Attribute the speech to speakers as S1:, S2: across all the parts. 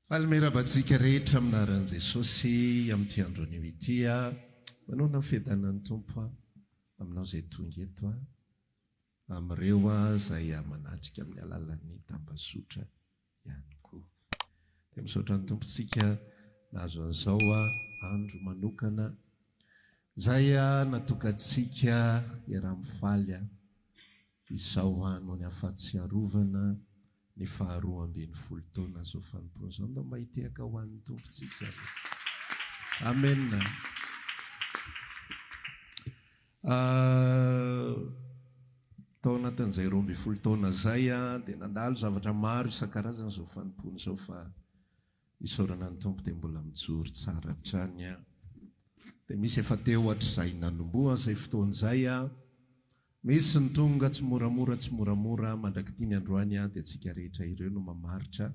S1: Almerabantsika rehetra aminaran'i Jesosy amin'ity andronio ity manao fedanan'ny tompo aminao izay tonga eto amin'ireo izay manatrika amin'ny alalan'ny tambazotra ihany koa. Dia misaotra ny tompontsika nahazo an'izao andro manokana izay natokantsika iara-mifaly izao noho ny afatsiarovana ny 12 taona zao fanompona zao mba mahiteka ho an'ny tompontsika. Amen. Tao anatin'izay 12 taona zay dia nandalo zavatra maro isan-karazany zao fanompona zao fa isaorana ny tompo dia mbola mijoro tsara hatrany. Dia misy efa teo hatr'izay nanomboa izay fotoan'izay misy ny tonga tsy moramora mandrakitiny androany dia tsika rehetra ireo no mamaritra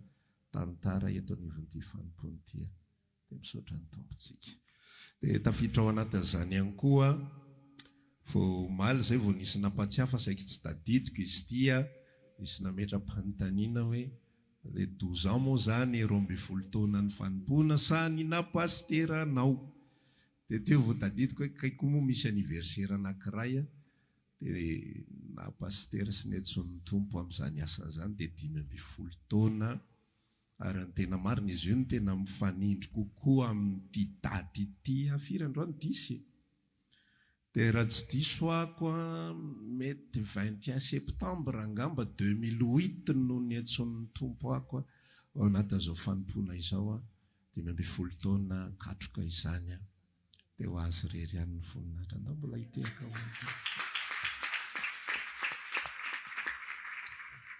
S1: tantara eto anivon'ity fanompona ity. Dia misaotra ny tompontsika. Dia tafiditra ao anatin'izany ihany koa vao maly zay vao nisy nampatsiafa saika tsy tadidiko izy ity nisy nametram-panontaniana hoe le 12 ans moa zany 12 taona ny fanompona sa ny napastera anao. Dia teo vao tadidiko hoe kaiky moa misy anniversaire anankiray dia napastera sy ny antson'ny tompo amin'izany asany zany dia 15 taona ary ny tena marina izy io ny tena mifanindry kokoa amin'ity daty ity firy androany disy. Dia raha tsy diso ako mety 21 septambra angamba 2008 no ny antson'ny tompo ako ao anatin'izao fanompona izao 15 taona katroka izany dia ho azy rery ihany ny voninahitra andao mbola hiteka ho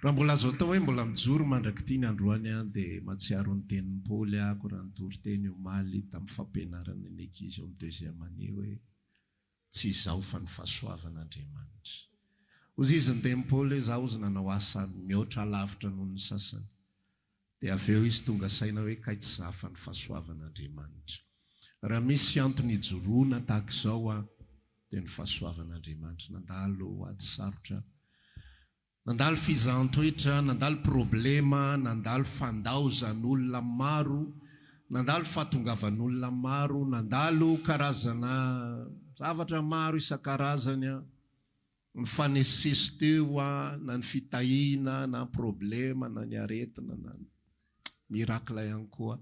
S1: raha mbola azo atao hoe mbola mijoro mandrakitiny androany dia matsiaro ny tenin'ny Paoly ako raha nitory teny omaly tamin'ny fampianarana ny ankizy ao amin'ny deuxième année hoe tsy izao fa ny fahasoavan'Andriamanitra. Ozy izy ny tenin'ny Paoly hoe zaho ozy nanao asa mihoatra lavitra noho ny sasany. Dia avy eo izy tonga saina hoe kay tsy zaho fa ny fahasoavan'Andriamanitra. Raha misy antony ijoroana tahaka izao dia ny fahasoavan'Andriamanitra. Nandalo ady sarotra, nandalo fizahantsoitra, nandalo problema, nandalo fandaozan'olona maro, nandalo fahatongavan'olona maro, nandalo karazana zavatra maro isan-karazany ny fanesesy teo na ny fitahiana na problema na ny aretina na mirakla ihany koa.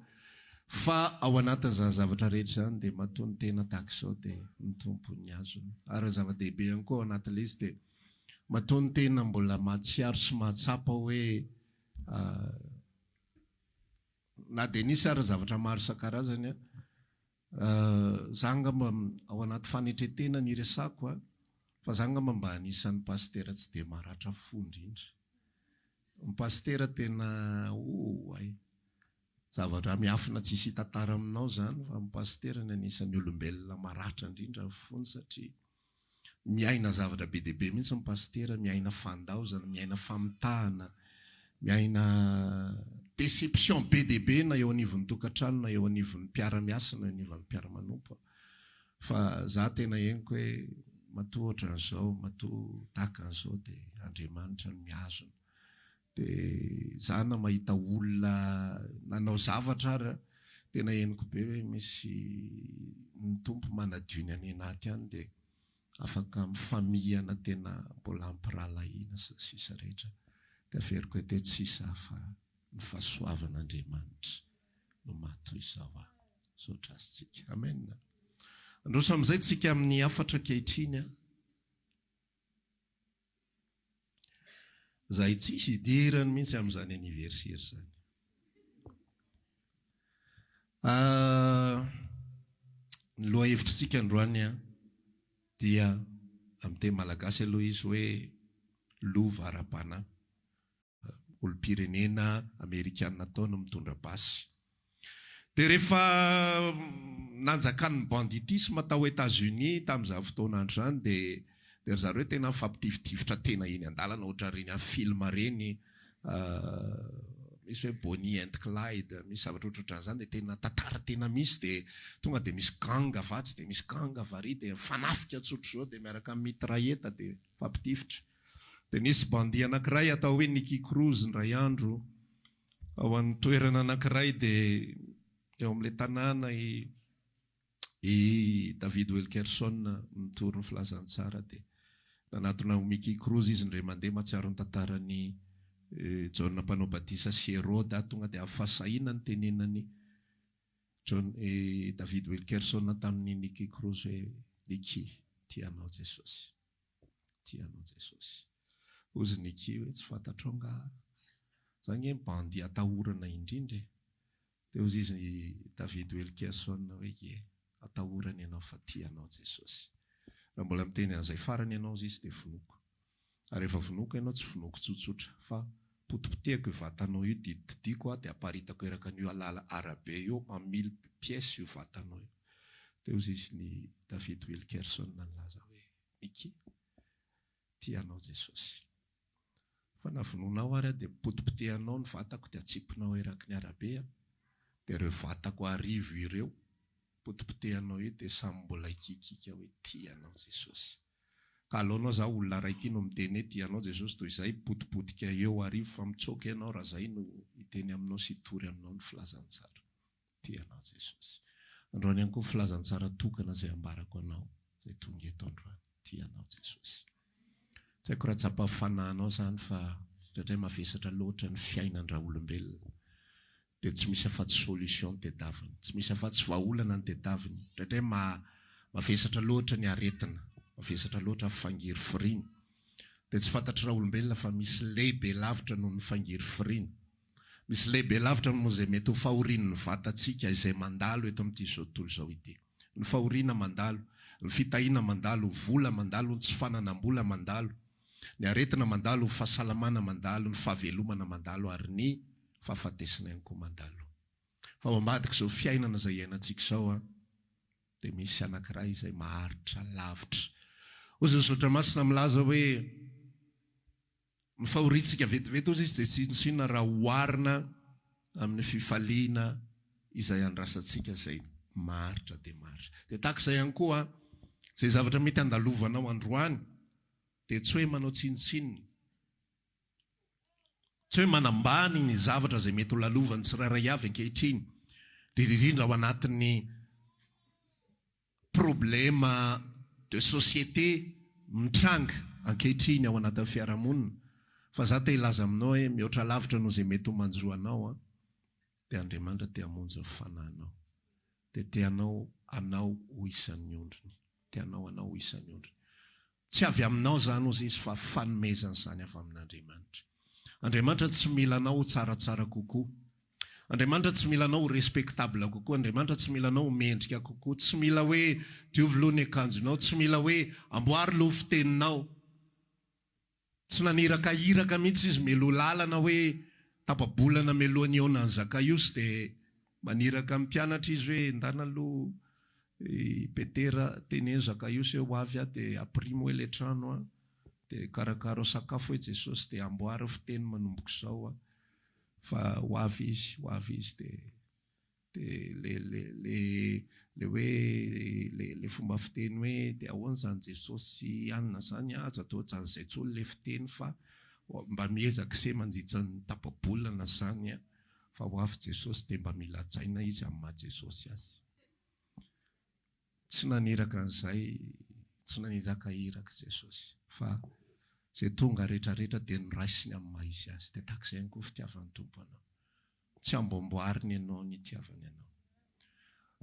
S1: Fa ao anatin'izany zavatra rehetra zany dia matoa ny tena tahaka izao dia ny tompo ny azony. Ary zava-dehibe ihany koa ao anatin'ilay izy dia matoa ny tena mbola mahatsiaro sy mahatsapa hoe na dia nisy ary zavatra maro isan-karazany zangamba ao anaty fanetretena ny resako fa zangamba mba anisan'ny pastera tsy dia maratra fo indrindra. Ny pastera tena zavatra miafina tsy hisy tantara aminao zany fa ny pastera ny anisan'ny olombelona maratra indrindra fony satria miaina zavatra be dia be mihitsy ny pastera, miaina fandaozana, miaina famitahana, miaina déception be dia be na eo anivon'ny tokantrano na eo anivon'ny mpiara-miasa na eo anivon'ny mpiara-manompo. Fa za tena henoko hoe matoa ohatran'izao, matoa tahaka an'izao dia Andriamanitra no miazona. Dia za na mahita olona nanao zavatra ary tena henoko be hoe misy ny tompo manadio ny any anaty any dia afaka mifamihana tena mbola ampirahalahiana sisa rehetra. Dia averiko hoe te tsisa fa ny fahasoavan'Andriamanitra no matoa izao saotra azitsika. Amen. Androso amin'izay tsika amin'ny 4 ankehitriny zay tsisy idirany mihitsy amin'izany anniversaire zany. Ny lohahevitrintsika androany dia amin'ny teny malagasy aloha izy hoe lova ara-panahy. Olom-pirenena Amerikanina taona mitondra basy. Dia rehefa nanjakan'ny banditisme tao États-Unis tamin'izany fotoana andro zany dia zareo tena mifampitifitifitra tena eny an-dalana ohatra reny film reny misy hoe Bonnie and Clyde, misy zavatra ohatran'izany dia tena tantara tena misy dia tonga dia misy ganga vatsy dia misy ganga vary dia fanafika tsotro zao dia miaraka amin'ny mitraillette dia fampitifitra. Dia nisy bandi anankiray atao hoe Nicky Cruz ndray andro ao an'ny toerana anankiray dia eo amin'ilay tanàna i David Wilkerson mitory ny filazantsara dia nanatona Mickey Cruz izy ndray mandeha matsiaro ny tantarany John mpanao batisa sy Herode tonga dia afasahina ny tenenany David Wilkerson tamin'ny Mickey Cruz hoe Nicky, tianao Jesosy, tianao Jesosy. Ozy Nicky hoe tsy fantatro nga zany mba andia atahorana indrindra. Dia ozy izy David Wilkerson hoe atahorana ianao fa tianao Jesosy. Raha mbola miteny an'izay farany ianao izy dia vonoko. Ary rehefa vonoko ianao tsy vonoko tsotsotra fa potipotehako io vatanao io dididiko dia aparitako eraka an'io alala arabe io mamily pièce io vatanao io. Dia ozy izy ny David Wilkerson nalaza hoe Nicky, tianao Jesosy. Fa navononao ary dia potipotehanao ny vatako dia atsipinao eraky ny arabe. Dia ireo vatako arivo ireo potipotehanao io dia samy mbola ikikika hoe tianao Jesosy. Ka alohanao za olona ray ity no miteny hoe tianao Jesosy toy izay potipotika eo arivo fa mitsoka ianao raha zay no iteny aminao sy hitory aminao ny filazantsara. Tianao Jesosy. Androany ihany koa filazantsara tokana izay ambarako anao izay tonga eto androany. Tianao Jesosy. Tsy haiko raha tsapa-fanahinao zany fa indray mavesatra loatra ny fiainan-dra olombelona. Dia tsy misy afa-tsy solution ny tedaviny. Tsy misy afa-tsy vahaolana ny tedaviny. Indray mavesatra loatra ny aretina. Mavesatra loatra fangiry firiana. Dia tsy fantatra olombelona fa misy lehibe lavitra noho ny fangiry firiana. Misy lehibe lavitra noho izay mety ho fahorian'ny vatantsika izay mandalo eto amin'ity zao tontolo izao ity. Ny fahoriana mandalo, ny fitahiana mandalo, vola mandalo, ny tsy fananam-bola mandalo, ny aretina mandalo, ny fahasalamana mandalo, ny fahavelomana mandalo ary ny fahafatesana ihany koa mandalo. Fa ambadika izao fiainana izay iainantsika izao dia misy anankiray izay maharitra lavitra. Ozy ny saotra masina milaza hoe ny fahoriantsika vetivety ozy izy dia tsy intsina raha oharina amin'ny fifaliana izay andrasantsika izay maharitra dia maharitra. Dia tahaka izay ihany koa izay zavatra mety andalovanao androany dia tsy hoe manao tsinitsininy. Tsy hoe manambany ny zavatra izay mety ho lalovany tsirairay avy ankehitriny. Indrindra ao anatin'ny problema de société mitranga ankehitriny ao anatin'ny fiarahamonina. Fa za te hilaza aminao hoe mihoatra lavitra noho izay mety ho manjoanao dia Andriamanitra te hamonjy ny fanahinao. Dia teanao anao ho isan'ny ondriny. Teanao anao ho isan'ny ondriny. Tsy avy aminao zany ozy izy fa fanomezana izany avy amin'Andriamanitra. Andriamanitra tsy mila anao ho tsaratsara kokoa. Andriamanitra tsy mila anao ho respectable kokoa. Andriamanitra tsy mila anao ho mendrika kokoa. Tsy mila hoe diovy loha ny akanjonao. Tsy mila hoe amboary loha fiteninao. Tsy naniraka mihitsy izy melo lalana hoe tapabolana melohany eona ny Zakaios dia maniraka amin'ny mpianatra izy hoe ndana aloha Petera teneny Zakaios eo avy dia aprimo hoe le trano dia karakaro sakafo hoe Jesosy dia amboary fiteny manomboko izao fa ho avy izy dia le hoe le fomba fiteny hoe dia ahoana zany Jesosy anina zany aza atao zany tsony le fiteny fa mba miezaka se manjitra ny tapabolana zany fa ho avy Jesosy dia mba mila tsaina izy amin'ny maha Jesosy azy. Tsy naniraka an'izay, tsy naniraka iraka Jesosy fa izay tonga rehetrarehetra dia noraisiny amin'ny maha izy azy. Dia tahaka izay ihany koa fitiavan'ny tompo anao. Tsy amboamboariny ianao ny itiavany anao.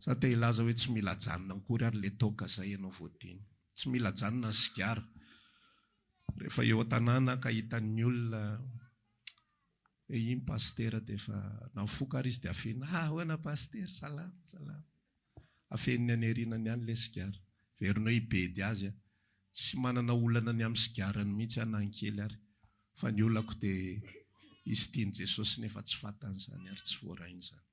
S1: Za te hilaza hoe tsy mila janona akory ary le toka izay ianao voadiny. Tsy mila janona ny sigara. Rehefa eo an-tanàna ka hitan'ny olona hoe iny pastera dia efa nafoka ary izy dia afena. Hoana pastera, salama. Afeniny anerinany ihany le sigara. Verinao hibedy azy. Tsy manana olana ny amin'ny sigarany mihitsy anankely ary. Fa ny olako dia izy tiany Jesosy nefa tsy fantany izany ary tsy voarainy izany.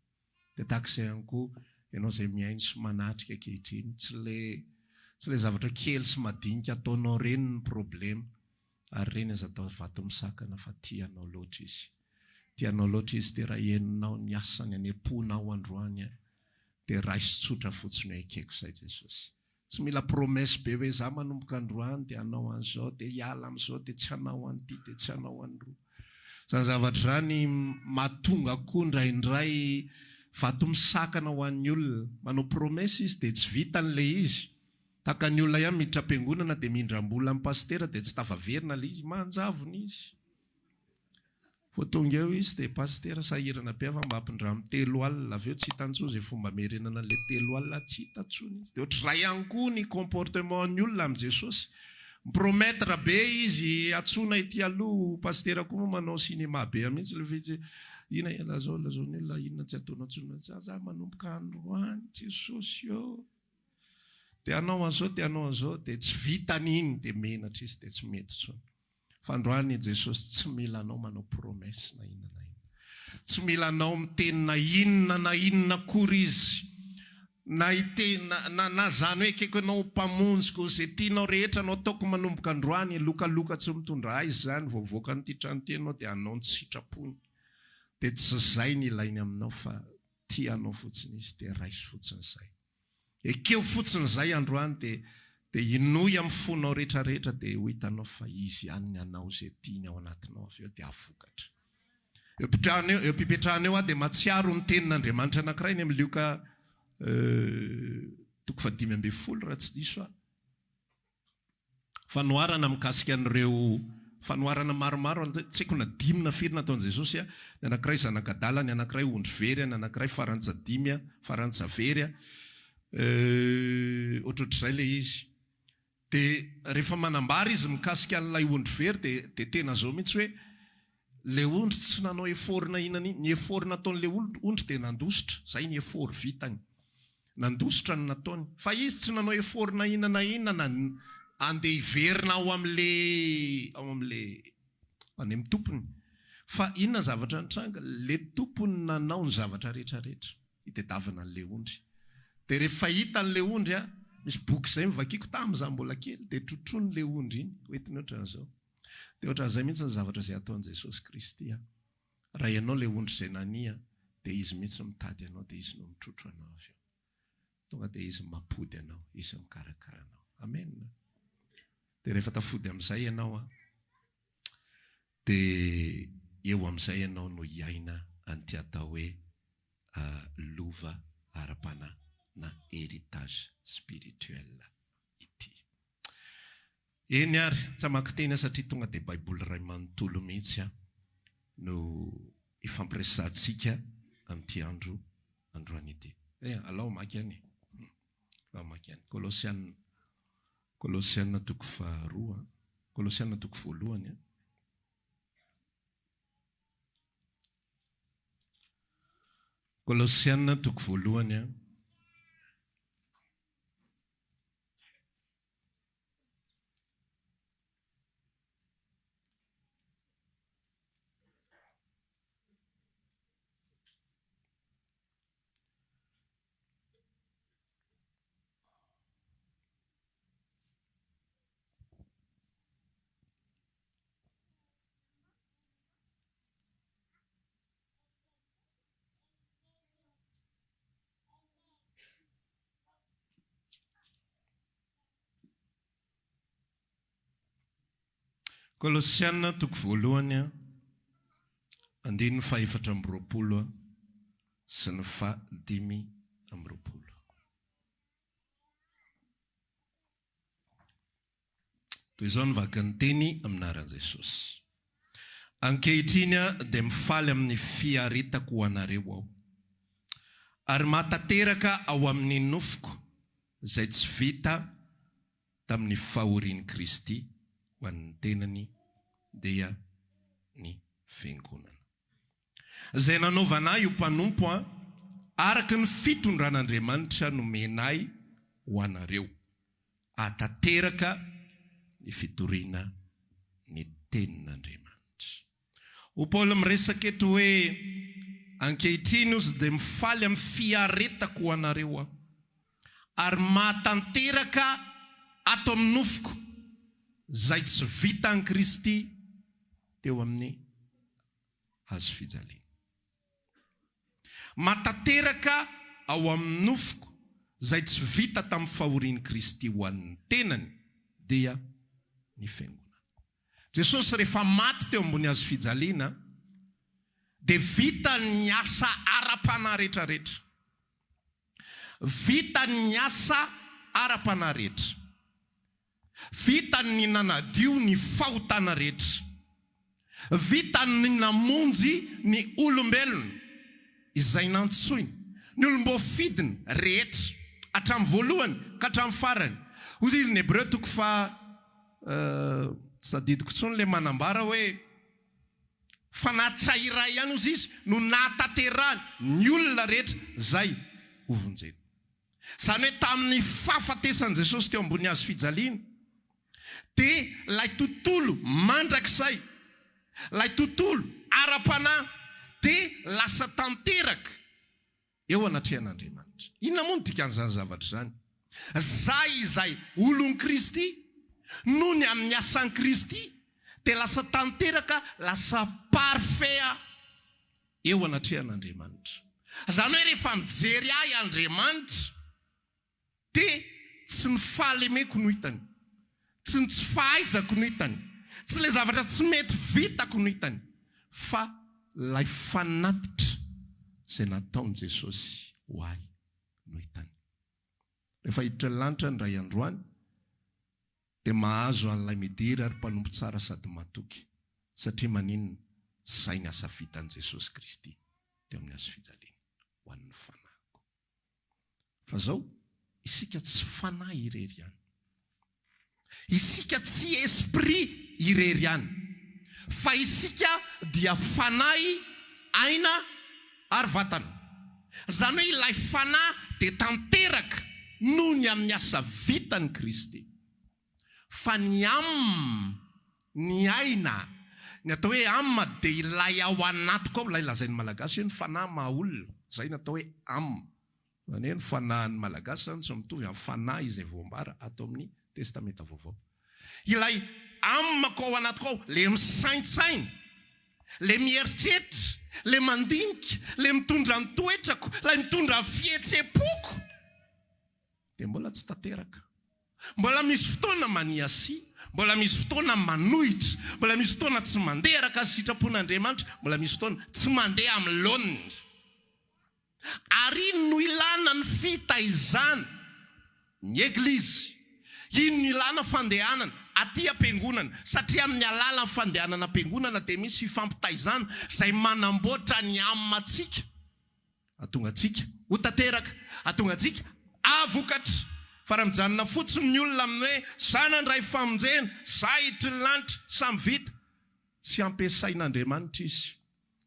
S1: Dia tahaka izay ihany koa ianao izay miaino sy manatrika ankehitriny. Tsy le zavatra kely sy madinika ataonao reny ny problema. Ary reny aza atao vato misakana fa tianao loatra izy. Tianao loatra izy dia raha henonao ny asany aneponao androany dia raisy tsotra fotsiny hoe ekeko izay Jesosy. Tsy mila promesy be hoe za manomboka androany dia hanao an'izao dia hiala amin'izao dia tsy hanao an'ity dia tsy hanao an'roa. Zany zavatra zany mahatonga koa indraindray vato misakana ho an'ny olona. Manao promesy izy dia tsy vitan'ilay izy. Taka ny olona ihany miditra am-piangonana dia mindram-bola amin'ny pastera dia tsy tafaverina ilay izy, manjavona izy. Vao tonga eo izy dia pastera sahirana be mba hampindramo 3 alina, avy eo tsy hitan-tsoa izay fomba merenana ilay 3 alina, tsy hitan-tsony izy. Dia ohatr'izay ihany koa ny comportement ny olona amin'i Jesosy. Miprometra be izy, atsona ity aloha, pastera koa moa manao cinéma be mihitsy le vitsy. Ina lazao ny olona, inona tsy ataonao atsona, za manomboka androany Jesosy eo. Dia anao an'izao, dia anao an'izao, dia tsy vitan'iny, dia menatra izy, dia tsy mety tsony. Fa androany Jesosy tsy mila anao manao promesy na inona na inona. Tsy mila anao miteny na inona kory izy. Na zany hoe keko anao mpamonjiko izay tianao rehetra anao ataoko manomboka androany, lokaloka tsy mitondra aizy zany, voavoaka n'ity trano ity anao dia anao ny sitrapony. Dia tsy izay ny ilainy aminao fa tianao fotsiny izy dia raisy fotsiny izay. Ekeo fotsiny izay androany dia inoy amin'ny fonao rehetrarehetra dia ho hitanao fa izy ihany ny anao izay tiany ao anatinao, avy eo dia avokatra. Eo mpipetrahana eo dia matsiaro ny tenin'Andriamanitra anankiray ny amin'ny Luka 5:12 raha tsy diso. Fanoharana mikasika an'ireo fanoharana maromaro, tsy haiko na 5 na 4 nataon'i Jesosy. Ny anankiray zanakadala, ny anankiray ondry very, ny anankiray farantsadimy, farantsavery. Ohatrohatr'izay ilay izy. Dia rehefa manambara izy mikasika an'ilay ondry very dia tena zao mihitsy hoe le ondry tsy nanao eforina inana, ny eforina nataon'le ondry dia nandositra, zay ny efory vitany. Nandositra ny nataony. Fa izy tsy nanao eforina inana andeha hiverina ao amin'le any amin'ny tompony. Fa inona zavatra nitranga? Le tompony nanao ny zavatra rehetrarehetra hitadiavana an'le ondry. Dia rehefa hita an'le ondry, misy boky izay mivakiako tamin'izaho mbola kely, dia trotrony le ondry iny, hoentiny ohatran'izao. Dia ohatran'izay mihitsy ny zavatra izay ataon'i Jesosy Kristy. Raha ianao le ondry izay nania, dia izy mihitsy mitady anao, dia izy no mitrotro anao. Tonga dia izy mampody anao, izy mikarakara anao. Amen. Dia rehefa tafody amin'izay ianao, dia eo amin'izay ianao no hiaina an'ity atao hoe lova ara-panahy na héritage spirituel ity. Eny ary, tsy hamaky teny satria tonga dia Baiboly iray manontolo mihitsy no ifampiresantsika amin'ity androany ity. Alao maky any. Kolosiana toko 2, Kolosiana toko 1. Kolosiana toko 1. Kolosiana toko 1, 4:20 sy ny 5:20. Toy izao ny vaky ny teny aminaran'i Jesosy. Ankehitriny dia mifaly amin'ny fiaretako ho anareo aho, ary mahatateraka ao amin'ny nofoko izay tsy vita tamin'ny fahorian'i Kristy ho an'ny tenany dia ny fiangonana. Izay nanaovanay io mpanompo araka ny fitondran'Andriamanitra nomenay ho anareo, hatateraka ny fitoriana ny tenin'Andriamanitra. O Paoly miresaka eto hoe ankehitriny izy dia mifaly amin'ny fiaretako ho anareo aho, ary mahatanteraka ato amin'ny nofoko izay tsy vita an'i Kristy teo amin'ny hazo fijaliana. Matateraka ao amin'ny nofoko izay tsy vita tamin'ny fahorian'i Kristy ho an'ny tenany dia ny fiangonana. Jesosy rehefa maty teo ambony hazo fijaliana dia vita ny asa ara-panahy rehetrarehetra. Vita ny asa ara-panahy rehetra. Vita ny nanadio ny fahotana rehetra. Vita ny namonjy ny olombelona izay nantsoiny, ny olombofidiny rehetra, hatramin'ny voalohany ka hatramin'ny farany. Hozy izy ny Hebreo toko sadidiko tsony le manambara hoe fanatrahira ihany ozy izy no nataterahany ny olona rehetra zay hovonjeny. Zany hoe tamin'ny fahafatesan'i Jesosy teo ambony hazo fijaliana, dia lay tontolo mandrakizay, lay tontolo ara-panahy dia lasa tanteraka eo anatrehan'Andriamanitra. Inona moa no dikan'izany zavatra zany? Izay olon Kristy noho ny amin'ny asan'i Kristy dia lasa tanteraka, lasa parfait eo anatrehan'Andriamanitra. Zany hoe rehefa mijery ahy Andriamanitra dia tsy ny fahalemeko no hitany, tsy ny tsy fahaizako no hitany, tsy le zavatra tsy mety vitako no hitany, fa lay fanatitra izay nataon'i Jesosy ho ahy no hitany. Rehefa hiditra ny lanitra ny ray androany dia mahazo an'ilay midira ary mpanompo tsara sady matoky, satria maninona? Zay ny asa vitan'i Jesosy Kristy teo amin'ny hazo fijaliana ho an'ny fanahiko. Fa zao isika tsy fanahy irery ihany, isika tsy esprit irery ihany, fa isika dia fanahy aina ary vatana. Zany hoe ilay fanahy dia tanteraka noho ny amin'ny asa vitany Kristy. Fa ny ny aina, ny atao hoe amba dia ilay ao anatiko ao, ilay lazain'ny malagasy hoe ny fanahy maha-olona, zay ny atao hoe amba. Zany hoe ny fanahin'ny malagasy zany tsy mitovy amin'ny fanahy izay voambara atao amin'ny testamenta vaovao. Ilay amako ao anatiko ao, le misaintsaina, le mieritreritra, le mandinika, le mitondra ny toetrako, le mitondra ny fihetsem-poko, dia mbola tsy tanteraka. Mbola misy fotoana maniasi, mbola misy fotoana manohitra, mbola misy fotoana tsy mandeha araka sitrapon'Andriamanitra, mbola misy fotoana tsy mandeha amin'ny laoniny. Ary ino no ilana ny fitaizana ny eglizy, ino no ilana fandehanana aty am-piangonana, satria amin'ny alalan'ny fandehanana am-piangonana dia misy fifampitaizana izay manamboatra ny amatsika, atonga antsika ho tanteraka, atonga antsika avokatra. Fa raha mijanona fotsiny ny olona amin'ny hoe zanany ray famonjena, zahitry ny lanitra, samy vita, tsy ampiasain'Andriamanitra izy,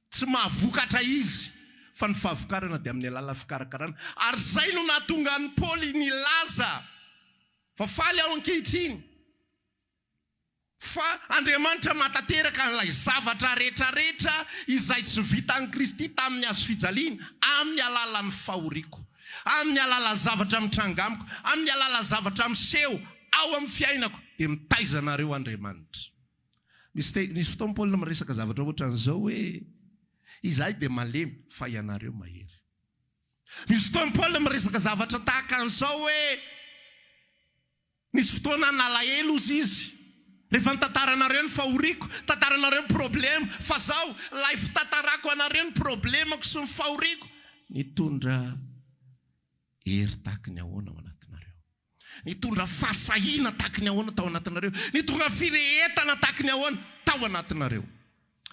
S1: tsy mahavokatra izy, fa ny fahavokarana dia amin'ny alala fikarakarana. Ary zay no nahatonga ny Paoly nilaza fa faly ao ankehitriny fa Andriamanitra matateraka n'ilay zavatra rehetrarehetra izay tsy vitan'i Kristy tamin'ny hazo fijaliana, amin'ny alalan'ny fahoriako, amin'ny alala zavatra mitrangamiko, amin'ny alala zavatra miseho ao amin'ny fiainako, dia mitaizanareo Andriamanitra. Misy fotoana Paoly miresaka zavatra ohatran'izao hoe izahay dia malemy fa ianareo mahery. Misy fotoana Paoly miresaka zavatra tahaka an'izao hoe misy fotoana nalahelo izy, rehefa nitantaranareo ny fahoriako, tantaranareo ny problema, fa zao lay fitantarako anareo ny problemako sy ny fahoriako, nitondra hery tahaka ny ahoana ao anatinareo, nitondra fahasahiana tahaka ny ahoana tao anatinareo, nitondra firehetana tahaka ny ahoana tao anatinareo.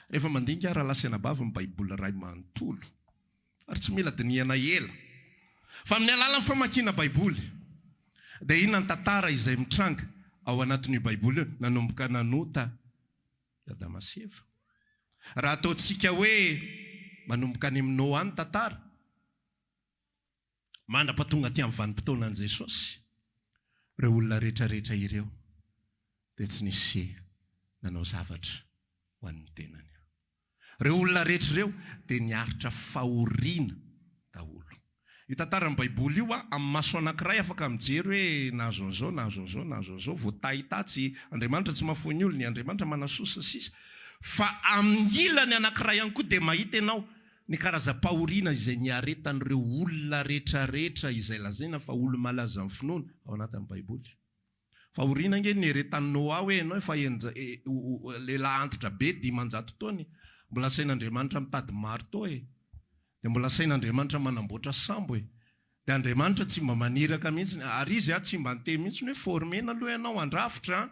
S1: Rehefa mandinika raha lasanabava ny baiboly ray manontolo, ary tsy mila dinihana ela, fa amin'ny alalan'ny famakiana baiboly dia inona ny tantara izay mitranga ao anatin'io baiboly io, nanomboka nanota Adama sy Eva. Raha ataontsika hoe manomboka any amin'ny Noa ny tantara, mandrapatonga aty amin'ny vanim-potoanan'i Jesosy, ireo olona rehetrarehetra ireo dia tsy nisy nanao zavatra ho an'ny tenany. Ireo olona rehetra ireo dia niaritra fahoriana daholo. Io tantaran'ny baiboly io amin'ny maso anankiray afaka mijery hoe nahazo an'izao, nahazo an'izao, nahazo an'izao, voatahitatsy Andriamanitra tsy mahafoy olona, Andriamanitra manasosa sisa. Fa amin'ny ilany anankiray ihany koa dia mahita ianao ny karazam-pahoriana izay niaretan'ireo olona rehetrarehetra izay lazaina fa olo malaza amin'ny finoana ao anatin'ny baiboly. Fahoriana nge nieretan'ny Noa hoe ianao efa lehilahy antitra be 500 taona, mbola sain'Andriamanitra mitady marto e. Dia mbola sain'Andriamanitra manamboatra sambo e. Dia Andriamanitra tsy mba maniraka mihitsy, ary izy tsy mba niteny mihitsy hoe formena aloha ianao andrafitra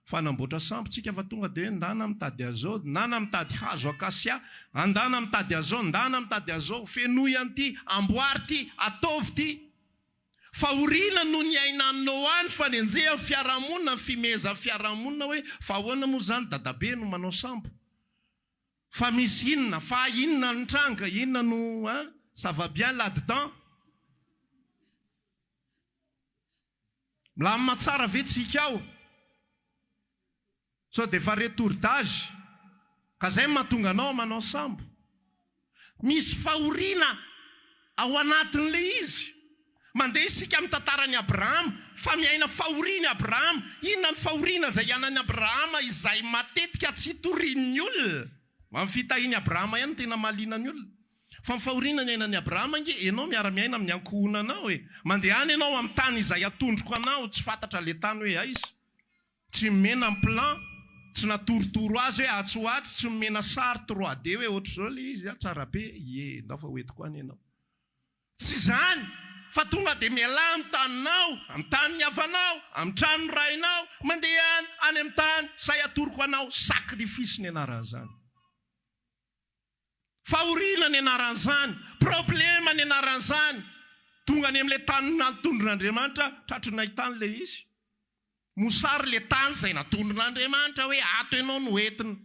S1: fanamboatra sambo tsika fa tonga dia hoe ndana mitady azao, ndana mitady hazo akasia, andana mitady azao, ndana mitady azao, fenoy an'ity, amboary ty, ataovy ty. Fahoriana no ny ainanao any fanenjeha fiarahamonina, fimeza fiarahamonina hoe fa ahoana moa zany dadabe no manao sambo. Fa misy inona, fa inona ny tranga, inona no ça va bien là-dedans. Milamina tsara ve tsika ao. So dia fa retour d'âge, ka zay mahatonga anao manao sambo. Misy fahoriana ao anatin'ilay izy. Mandeha isika amin'ny tantaran'i Abrahama, fa miaina fahoriana Abrahama. Inona ny fahoriana izay ianan'i Abrahama izay matetika tsy torian'ny olona. Amin'ny fitahian'i Abrahama ihany tena mahaliana ny olona. Fa ny fahoriana ny ainan'i Abrahama nge, ianao miara-miaina amin'ny ankohonanao e. Mandeha any ianao amin'ny tany izay atondroko anao, tsy fantatra le tany hoe aiza. Tsy mena ny plan, tsy natorotoro azy hoe atsoatsy, tsy mena sary 3D hoe ohatr' zao le izy tsara be, ndao fa hoetiko any ianao. Tsy zany. Fa tonga dia miala amin'ny taninao, amin'ny tanin'ny hafanao, amin'ny tranon'ny rainao, mandeha any amin'ny tany say atoroko anao, sakrifisy ny anaran'izany. Fahoriana ny anaran'izany, problema ny anaran'izany. Tonga ny amin'ilay tany natondron'Andriamanitra, tratry nahitany le izy. Mosary le tany izay natondron'Andriamanitra hoe ato ianao no entina.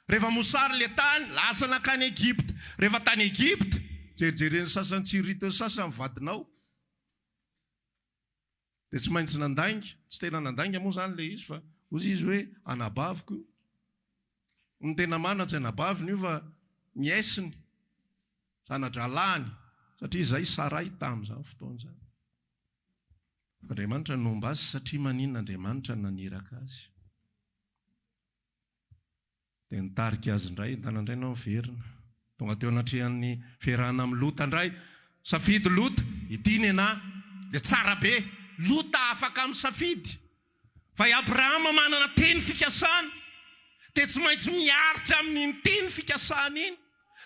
S1: Rehefa mosary le tany, lasa nakany Egypte. Rehefa tany Egypte, jerijereny sasany tsirito sasany vadinao. Dia tsy maintsy nandainga, tsy tena nandainga moa zany le izy fa ozy izy hoe anabaviko. Ny tena marina tsy anabaviny io fa niaisiny, sanadralany, satria izay Sarai tamin'izany fotoana izany. Andriamanitra nomba azy satria maninona Andriamanitra naniraka azy. Dia nitarika azy indray, tanandray nao verina. Tonga teo anatrehan'ny fiarahana amin'ny Lota indray. Safidy Lota, ity ny anahy, dia tsara be. Lota afaka misafidy. Fa i Abrahama manana teny fikasana. Dia tsy maintsy miaritra amin'iny teny fikasana iny.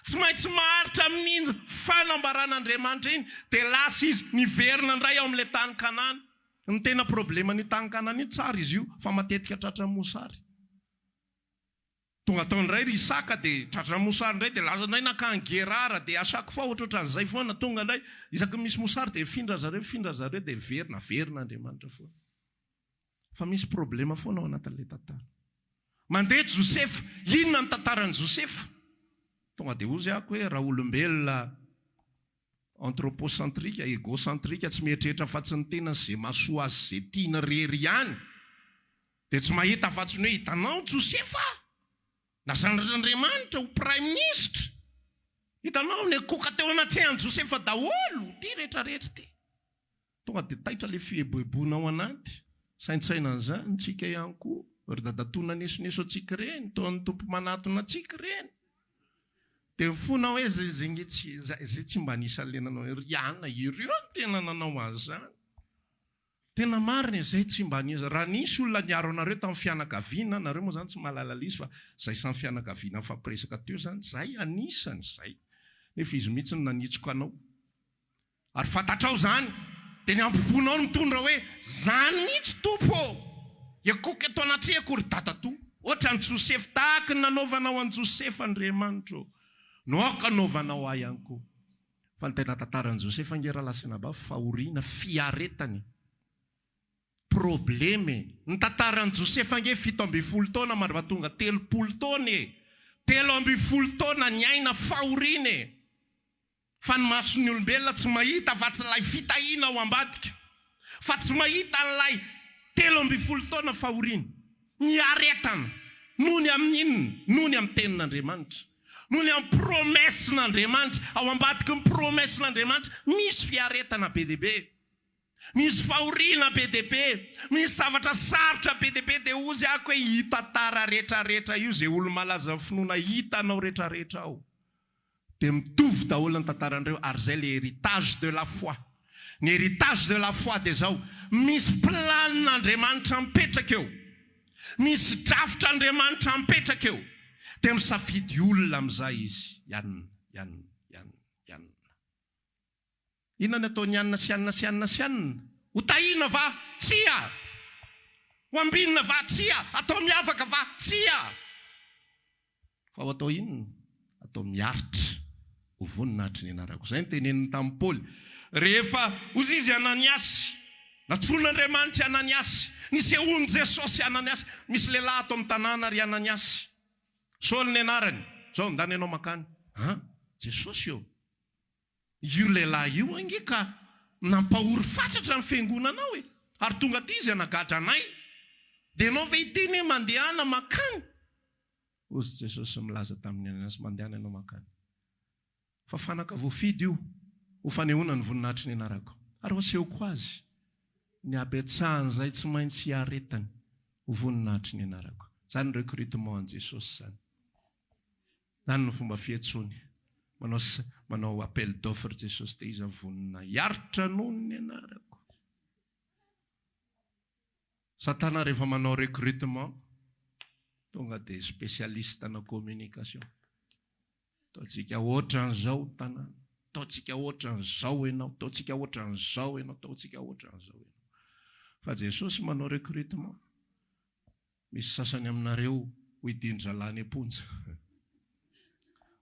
S1: Tsy maintsy maharitra amin'iny fanambaran'Andriamanitra iny. Dia lasa izy niverina indray ao amin'ilay tany Kanana. Ny tena problema ny tany Kanana iny tsara izy io, fa matetika tratra mosary. Tonga tao indray ry Isaka dia tratra mosary indray dia lasa indray nakany Gerara dia asako fa ohatrohatran'izay foana. Tonga indray isaky misy mosary dia findra zareo dia verina Andriamanitra foana. Fa misy problema foana ao anatin'ilay tantara. Mandeha Josefa, inona ny tantaran'i Josefa? Tonga dia ozy ako hoe raha olombelona anthropocentrika, égocentrika, tsy mieritreritra fa tsy ny tena izay mahasoa azy izay tiana rery ihany. Dia tsy mahita fa tsy ny hoe hitanao Josefa, nazan'Andriamanitra ho prime ministre. Hitanao ny koka teo anatrehan'i Josefa daholo, ty rehetrarehetra ty. Tonga dia taitra le fieboebona ao anaty. Saintsaina an'izany, tsika ihany koa. Ry dadatona nesoneso antsika ireny, toan'ny tompo manatona antsika ireny. Dia fona hoe zay tsy mba nisy alenanao riana, ireo tena nanao an'izany. Tena marina izay tsy mba nisy. Raha nisy olona niaro anareo tamin'ny fianakaviana, nareo moa zany tsy mahalala izy fa zay samy fianakaviana fampiresaka teo zany, zay anisany zay. Nefa izy mihitsy ny nanitsika anao. Ary fantatrao zany, dia ny ampoponao mitondra hoe zany mihitsy tompo. Ekoka eto anatrehako ry dadato. Ohatra ny Josefa, tahaka ny nanaovanao an'i Josefa Andriamanitra. Noaka nanaovanao ahy ihany koa. Fa ny tena tantaran'i Josefa angera lasina ba fahoriana, fiaretany. Probleme. Ny tantaran'i Josefa ange 17 taona marva tonga 30 taona e. 30 taona ny aina fahoriana e. Fa ny mason'ny olombelona tsy mahita fa tsy lay fitahiana ao ambadika. Fa tsy mahita n'lay 30 taona fahoriana. Ny aretana. Noho ny amin'inona? Noho ny amin'ny tenin'Andriamanitra. Noho ny amin'ny promessin'Andriamanitra. Ao ambadika ny promessin'Andriamanitra. Misy fiaretana be dia be. Misy fahoriana be dia be. Misy zavatra sarotra be dia be. Dia ozy ako hoe hita tara rehetrarehetra io zay olo malaza finoana hitanao rehetrarehetra ao. Dia mitovy daholo ny tantaran'ireo ary zay le héritage de la foi. Ny héritage de la foi dia zao. Misy planin'Andriamanitra mipetraka eo. Misy drafitra Andriamanitra mipetraka eo. Dia misafidy olona amin'izay izy. Ianona. Inona ny ataony ianona sy ianona? Ho tahina va? Tsia! Ho ambinina va? Tsia! Atao miavaka va? Tsia! Fa ho atao inona? Atao miaritra. Ho voninahitry ny anarako. Izay ny teneniny tamin'ny Paoly. Rehefa hozy izy Ananiasy, natsorin'Andriamanitra Ananiasy, nisehoany Jesosy Ananiasy, misy lehilahy ato amin'ny tanàna ry Ananiasy. Saoly ny anarany. Zao ndany ianao makany. Jesosy io. Io lehilahy io ange ka nampahory fatratra amin'ny fiangonanao e. Ary tonga ty izy anagatra anay. Dia ianao ve hiteny mandehana makany? Ozy Jesosy milaza tamin'ny Ananiasy, mandehana ianao makany. Fa fanaka voafidy io, ho fanehoana ny voninahitry ny anarako. Ary ho asehoko azy, ny abetsahany izay tsy maintsy hiaretany ho voninahitry ny anarako. Zany recrutement an Jesosy zany. Zany ny fomba fiantsony. Manao appel d'offre Jesosy dia izy vonina hiaritra noho ny anarako. Satana rehefa manao recrutement, tonga dia spécialiste na communication. Taontsika ohatran'izao tanàna, taontsika ohatran'izao ianao, taontsika ohatran'izao ianao, taontsika ohatran'izao ianao. Fa Jesosy manao recrutement. Misy sasany aminareo ho hidindra lany amponja.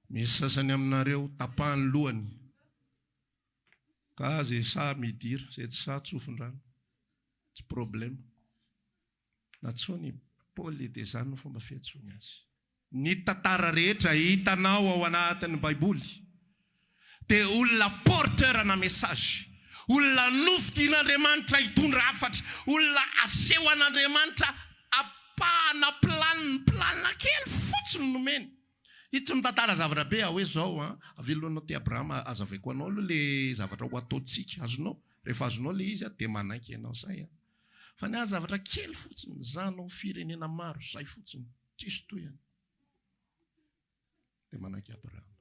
S1: Misy sasany aminareo tapahany lohany. Ka zay sa midira, zay tsy sa tsofindrano. Tsy problème. Natsony Paoly dia zany no fomba fiantsony azy. Ny tantara rehetra hitanao ao anatin'ny Baiboly dia olona porteur na message. Olona nofidian'Andriamanitra hitondra hafatra. Olona aseho an'Andriamanitra apahana planina kely fotsiny nomeny. Io tsy mitantara zavatra be hoe zao avelonao ty Abrahama azavaiko anao aloha le zavatra ho ataontsika. Azonao. Rehefa azonao le izy dia manaiky ianao zay. Fa ny zavatra kely fotsiny, zanao firenena maro, zay fotsiny. Tsisy toyany. Dia manaiky Abrahama.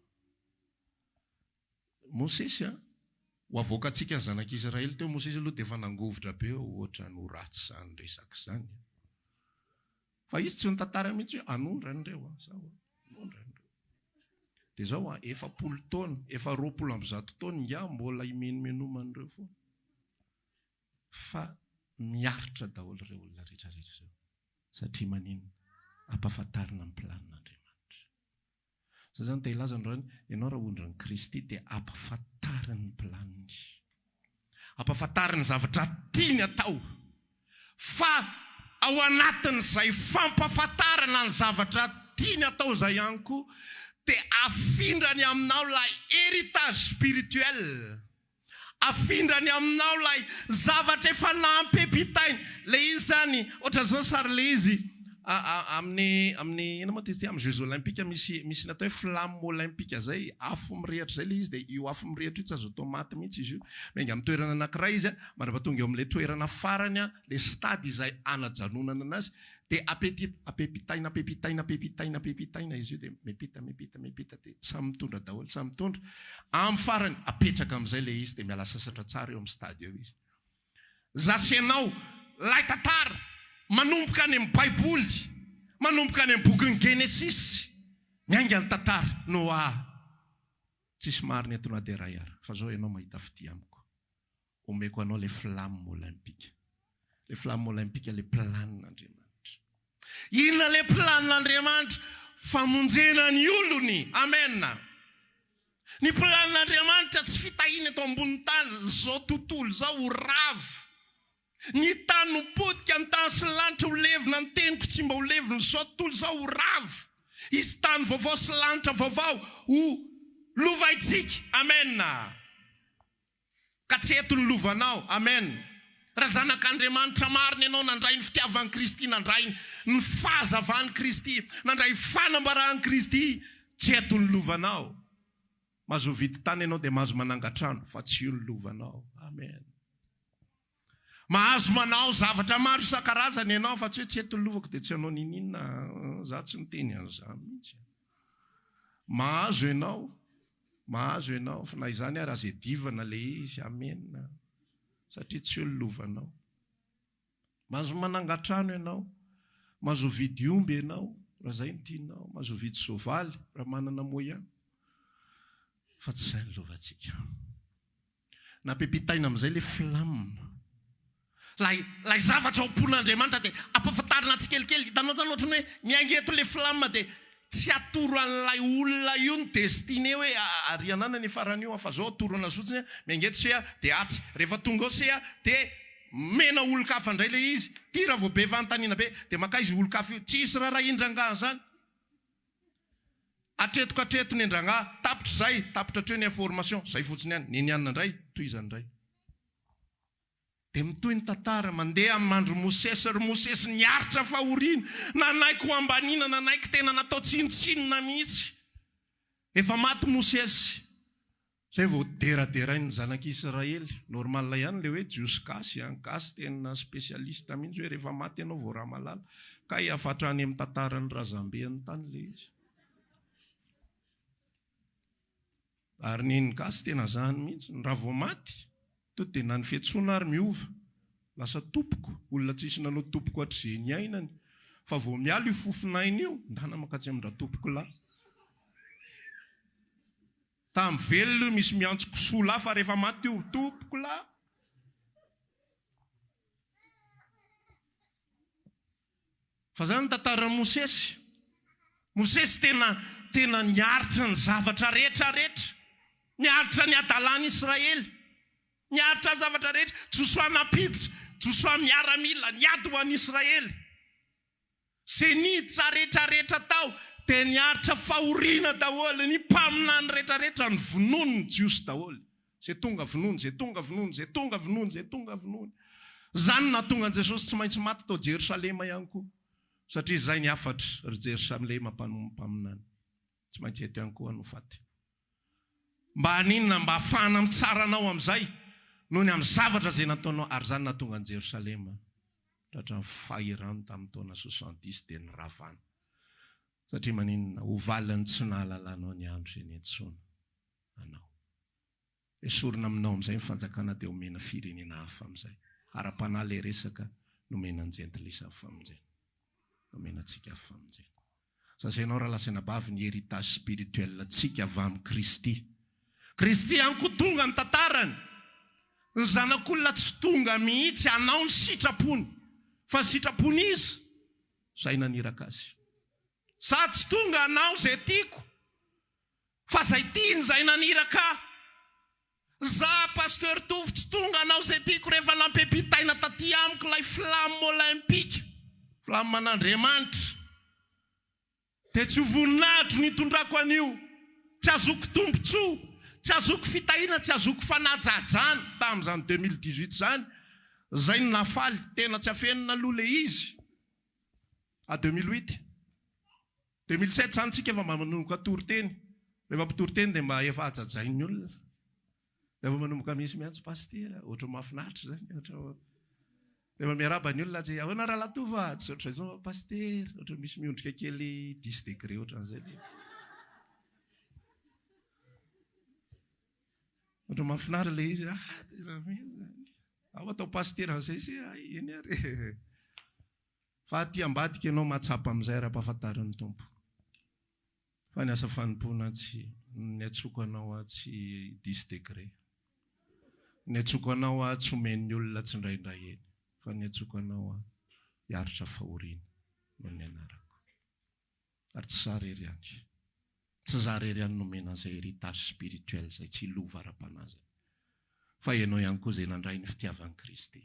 S1: Mosesy ho avoakantsika ny zanak'Israely teo, Mosesy aloha dia efa nangovitra be ohatra no ratsy zany resaka zany. Fa izy tsy nitantara mihitsy hoe anondrany reo. Dia zao efa 10 taona, efa 20 taona ngia mbola imenomenomany foana. Fa miaritra daholo ireo olona rehetrarehetra zao. Satria manino? Ampahafantarina ny planin'Andriamanitra. Zany dia ilaza androany, ianao raha ondran'ny Kristy dia ampahafantarina ny planiny. Ampahafantarina zavatra tiany atao. Fa ao anatin'izay fampahafantarana ny zavatra tiany atao izay ihany koa, dia afindrany aminao ilay héritage spirituel. Afindrany aminao ilay zavatra efa nampepitainy. Le izy zany, ohatra zao sary le izy amin'ny ina moa ty amin'ny Jeux Olympiques misy natao hoe flamme olympique zay, afo mirehatra zay le izy, dia io afo mirehatra io tsy azo atao maty mihitsy izy io. Menga amin'ny toerana anankiray izy mandrapatonga eo amin'ilay toerana farany le stade izay anajanonana anazy, dia apepitaina izy io, dia mipita dia samy mitondra daholo, samy mitondra. Amin'ny farany apetraka amin'izay le izy, dia miala sasatra tsara eo amin'ny stade eo izy. Zasenao lay tantara manomboka any amin'ny Baiboly, manomboka any amin'ny bokin'ny Genesis, mianga ny tantara Noa. Tsisy marina eto na dia ray ara. Fa zao ianao mahita fity amiko. Omeko anao le flamme olympique. Le flamme olympique, le planin'Andriamanitra. Inona le planin'Andriamanitra? Famonjena ny olony. Amen. Ny planin'Andriamanitra tsy fitahina eto ambony tany. Zao tontolo zao ho ravo. Ny tany ho potika, ny tany sy ny lanitra ho levina, ny teniko tsy mba ho levina. Zao tontolo zao ho ravo. Izy tany vaovao sy lanitra vaovao ho lovaitsika. Amen. Ka tsy eto ny lovanao. Amen. Raha zanak'Andriamanitra marina ianao, nandray ny fitiavan'i Kristy, nandray ny fahazavany Kristy, nandray fanambarahany Kristy, tsy eto ny lovanao. Mahazo vity tany ianao dia mahazo manangatrano, fa tsy io ny lovanao. Amen. Mahazo manao zavatra maro isan-karazany ianao, fa tsy hoe tsy eto ny lovako dia tsy anao ninina, za tsy niteny an'izany mihitsy. Mahazo ianao, fa na izany raha zay divana le izy. Amen. Satria tsy eo ny lovanao. Mahazo manangatrano ianao, mahazo vidy omby ianao, raha zay ny tianao mazovidy sovaly raha manana moyen fa tsy zay ny lovantsika. Nampipitaina amin'izay le flamme. Lay zavatra ompon'Andriamanitra dia ampahafantarina tsikelikely. Hitanao zany ohatry ny hoe miangeto le flamme dia tsy atoro an'ilay olona io ny destiné hoe ary anana ny farany io fa zao atoro ana sotsiny miangeto sea dia atsy. Rehefa tonga ao sea dia mena olo-kafa indray le izy. Ty raha vao be fanontaniana be dia maka izy olo-kafa io. Tsy isy raha indrangaha zany. Atretoko atreto ny indrangaha, tapitra zay, tapitra hatreo ny information, zay fotsiny ihany. Nenianina indray, tohizany indray. Dia mitohy ny tantara mandeha amin'ny andro Mosesy, ry Mosesy niaritra fahoriana, nanaiko ambaniana, nanaiko tena natao tsinotsinona mihitsy. Efa maty Mosesy. Zay vao deraderainy zanak'Israely. Normal ihany le hoe jiosy gasy, gasy tena spesialista mihitsy hoe rehefa maty ianao vao raha malala. Ka hiafatrany amin'ny tantarany razambeany tany le izy. Ary niny gasy tena zany mihitsy. Raha vao maty, to dia na ny fiantsoana ary miova. Lasa tompoko. Olona tsisy nanao tompoko hatrizay ny ainany. Fa vao mialo io fofinainy io, ndana makatsy amindra tompoko lahy. Tamin'ny velona misy miantsoko sola fa rehefa maty io tompoko lahy. Fa zany tantara Mosesy. Mosesy tena niaritra ny zavatra rehetra. Niaritra ny adalany Israely. Niaritra zavatra rehetra. Josoa napiditra. Josoa miaramila. Niady ho an'i Israely. Se niditra rehetra tao. Dia niaritra fahoriana daholo. Ny mpaminany rehetra ny vonono ny jiosy daholo. Zay tonga vonono. Zany nahatonga Jesosy tsy maintsy maty tao Jerosalema ihany koa. Satria zay ny afatra ry Jerosalema mpaminany. Tsy maintsy eto ihany koa no faty. Mba haninona mba hafahana mitsaranao amin'izay noho ny amin'ny zavatra izay nataonao, ary zany nahatonga ny Jerosalema tratra fahirano tamin'ny taona 70 dia ny ravana. Satria maninona hovalany tsy nahalalanao ny andro izay niantsoana anao. Esorina aminao amin'izay ny fanjakana dia omena firenena hafa amin'izay. Ara-panahy ilay resaka nomena an-jentilisa hafa amin'izay. Nomena antsika hafa amin'izay. Sasainao raha lasana bavy ny héritage spirituel antsika avy amin'ny Kristy. Kristy ihany koa tonga ny tantarany. Ny zanak'olona tsy tonga mihitsy anao ny sitrapony. Fa ny sitrapony izy, zay naniraka azy. Sa tsy tonga anao zay tiako, fa zay tiany zay naniraka. Za pasteur Tovy tsy tonga anao zay tiako rehefa nampepitaina taty amiko ilay flamme olympique. Flamme man'Andriamanitra. Dia tsy voninahitro nitondrako an'io. Tsy azoko tombotsoa. Tsy azoko fitahina, tsy azoko fanajajana tamin'izany 2018 zany. Zay ny nafaly, tena tsy afenina aloha le izy. A 2008. 2007 zany tsika efa manomboka toroteny. Rehefa mpitoroteny dia mba efa ajajain'ny olona. Rehefa manomboka misy miantso pasteur, ohatry mahafinaritra zany. Rehefa miaraba ny olona tsy ahoana raha latova, tsy ohatry izao pasteur, ohatry misy miondrika kely 10 degré ohatran'izay. Ohatry mahafinaritra le izy, ao atao pasteur amin'izay sy eny ary. Fa aty ambadika ianao mahatsapa amin'izay raha-pahafantaran'ny tompo. Fa ny asa fanompoana tsy ny atsoko anao tsy 10 degré. Ny atsoko anao tsy omen'ny olona tsy indraindray eny. Fa ny atsoko anao hiaritra fahoriana no ny anarako. Ary tsy zarery ihany. Tsy zarery ihany nomena an'izay héritage spirituel zay tsy lova ara-panazy. Fa ianao ihany koa izay nandray ny fitiavan'i Kristy.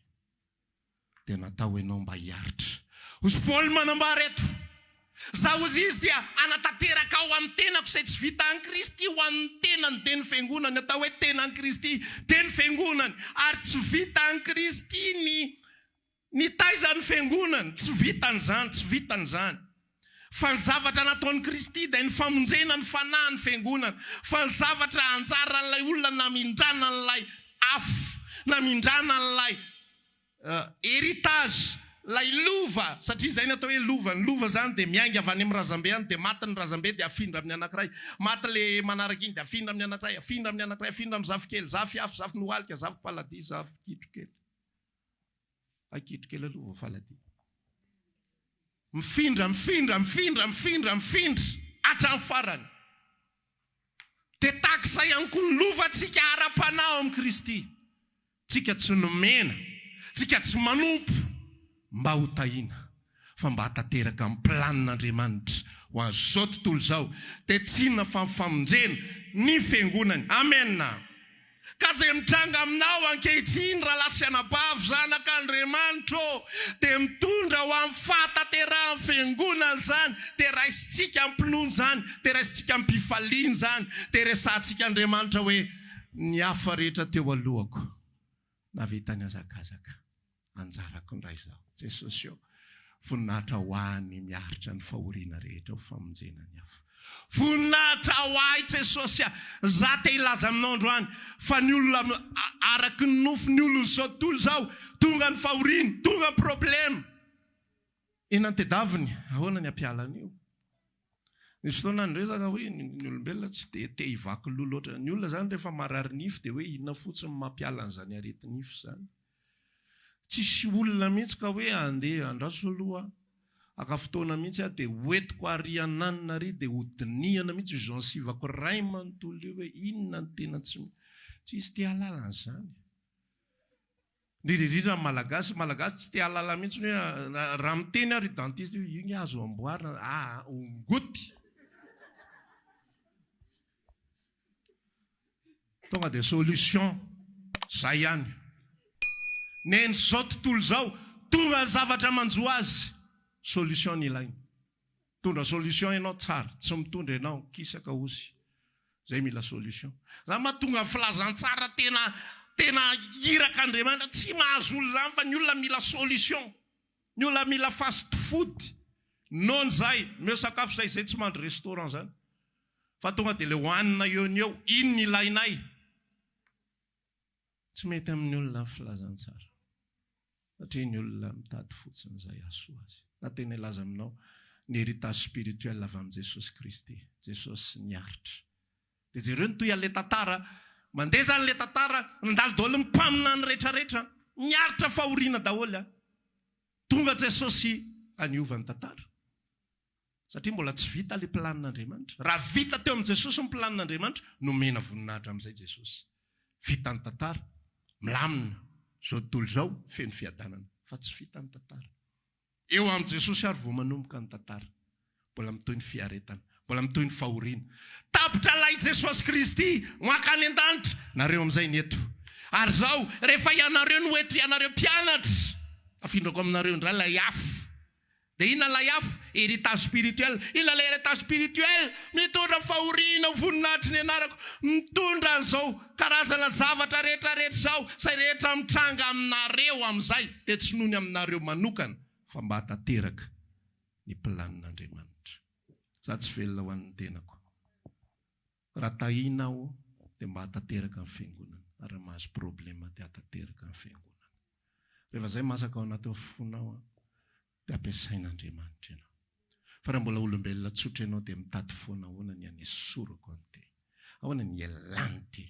S1: Dia natao ianao mba hiaritra. Hozy Paoly manambara eto. Zaho ozy izy dia anatanteraka ao amin'ny tenako izay tsy vita an'i Kristy ho an'ny tenany dia ny fiangonany. Atao hoe tenan'i Kristy dia ny fiangonany. Ary tsy vita an'i Kristy ny taizan'ny fiangonany. Tsy vitan'izany. Fa ny zavatra nataon'i Kristy dia ny famonjena ny fanahy ny fiangonana. Fa ny zavatra anjaran'ilay olona namindrana n'ilay afo, namindrana n'ilay héritage, ilay lova. Satria izay natao hoe lova. Ny lova zany dia miainga avy any amin'ny razambe any, dia maty ny razambe dia afindra amin'ny anankiray. Maty le manaraka iny dia afindra amin'ny anankiray, afindra amin'ny zavokely, zavy afo, zavy noalika, zavy paladi, zavy kitrokely. Kitrokely aloha vao faladi. mifindra hatramin'ny farany. Dia takisa ihany koa ny lovantsika ara-panao amin'ny Kristy. Tsika tsy nomena, tsika tsy manompo mba ho tahina, fa mba hatateraka amin'ny planin'Andriamanitra ho an'izao tontolo izao. Dia tsy inona fa mifamonjena ny fiangonany. Amen. Ka izay mitranga aminao ankehitriny raha lasy anabavy zanak'Andriamanitra dia mitondra ho amin'ny fahataterahany fiangonana izany, dia raisitsika amin'ny mpinono izany, dia raisitsika amin'ny mpifaliana izany, dia resantsika Andriamanitra hoe ny hafa rehetra teo alohako navitany azakazaka, anjarako ndray izao. Jesosy eo voninahitra ho any miaritra ny fahoriana rehetra ho famonjena ny hafa. Voninahitra ho ahy Jesosy, za te hilaza aminao androany fa ny olona araky ny nofo ny olona izao tontolo izao tonga ny fahoriana, tonga ny problema. Ina tedaviny, ahoana ny ampiala an'io? Nisy fotoana nyresaka hoe ny olombelona tsy dia te hivaky loha loatra. Ny olona zany rehefa marary nify dia hoe inona fotsiny mampiala an'izany areti-nify zany. Tsisy olona mihitsy ka hoe andeha andraso aloha aka fotoana mihitsy dia hoentiko ariananina ry dia hodinihana mihitsy zansivako ray manontolo io hoe inona ny tena tsy isy te halala an'izany. Indrindra malagasy tsy te halala mihitsy hoe raha miteny ary dentiste io ny azo amboarina ongoty. Tonga dia solution zay ihany. Neny zao tontolo zao tonga zavatra manjo azy, solution ny ilaina. Tondra solution ianao tsara, tsy mitondra ianao kisaka ozy. Zay mila solution. Za mahatonga filazantsara tena iraka Andriamanitra tsy mahazo olo zany fa ny olona mila solution. Ny olona mila fast food. Nono zay, meo sakafo zay tsy mandry restaurant zany. Fa tonga dia le hoanina eo ny eo, ino ny ilainay? Tsy mety amin'ny olona filazantsara. Satria ny olona mitady fotsiny izay aso azy. Na tena ilaza aminao ny héritage spirituel avy amin'ny Jesosy Kristy. Jesosy niaritra. Dia jereo ny toy an'le tantara, mandeha zany le tantara, nandalo daholo ny mpamina ny rehetrarehetra, niaritra fahoriana daholo. Tonga Jesosy aniova ny tantara. Satria mbola tsy vita le planin'Andriamanitra. Raha vita teo amin'ny Jesosy ny planin'Andriamanitra, nomena voninahitra amin'izay Jesosy. Vita ny tantara, milamina. Zao tontolo izao feno fiadanana, fa tsy vita ny tantara. Eo amin'ny Jesosy ary vao manomboka ny tantara. Mbola mitoy ny fiaretana, mbola mitoy ny fahoriana. Tapitra lay Jesosy Kristy mankany an-danitra, nareo amin'izay ny eto. Ary zao rehefa ianareo no eto ianareo mpianatra, afindrako aminareo indray lay afo. Dia inona lay afo? Héritage spirituel. Inona lay héritage spirituel? Mitondra fahoriana voninahitry ny anarako, mitondra an'izao karazana zavatra rehetrarehetra izao, izay rehetra mitranga aminareo amin'izay, dia tsy nohony aminareo manokana, fa mba hatateraka ny planin'Andriamanitra. Za tsy velona ho an'ny tenako. Raha tahina aho dia mba hatateraka ny fiangonana. Raha mahazo problema dia hatateraka ny fiangonana. Rehefa izay masaka ao anaty fonao dia ampiasain'Andriamanitra ianao. Fa raha mbola olombelona tsotra ianao dia mitady foana ahoana ny anesorako an'ity, ahoana ny ialany ity.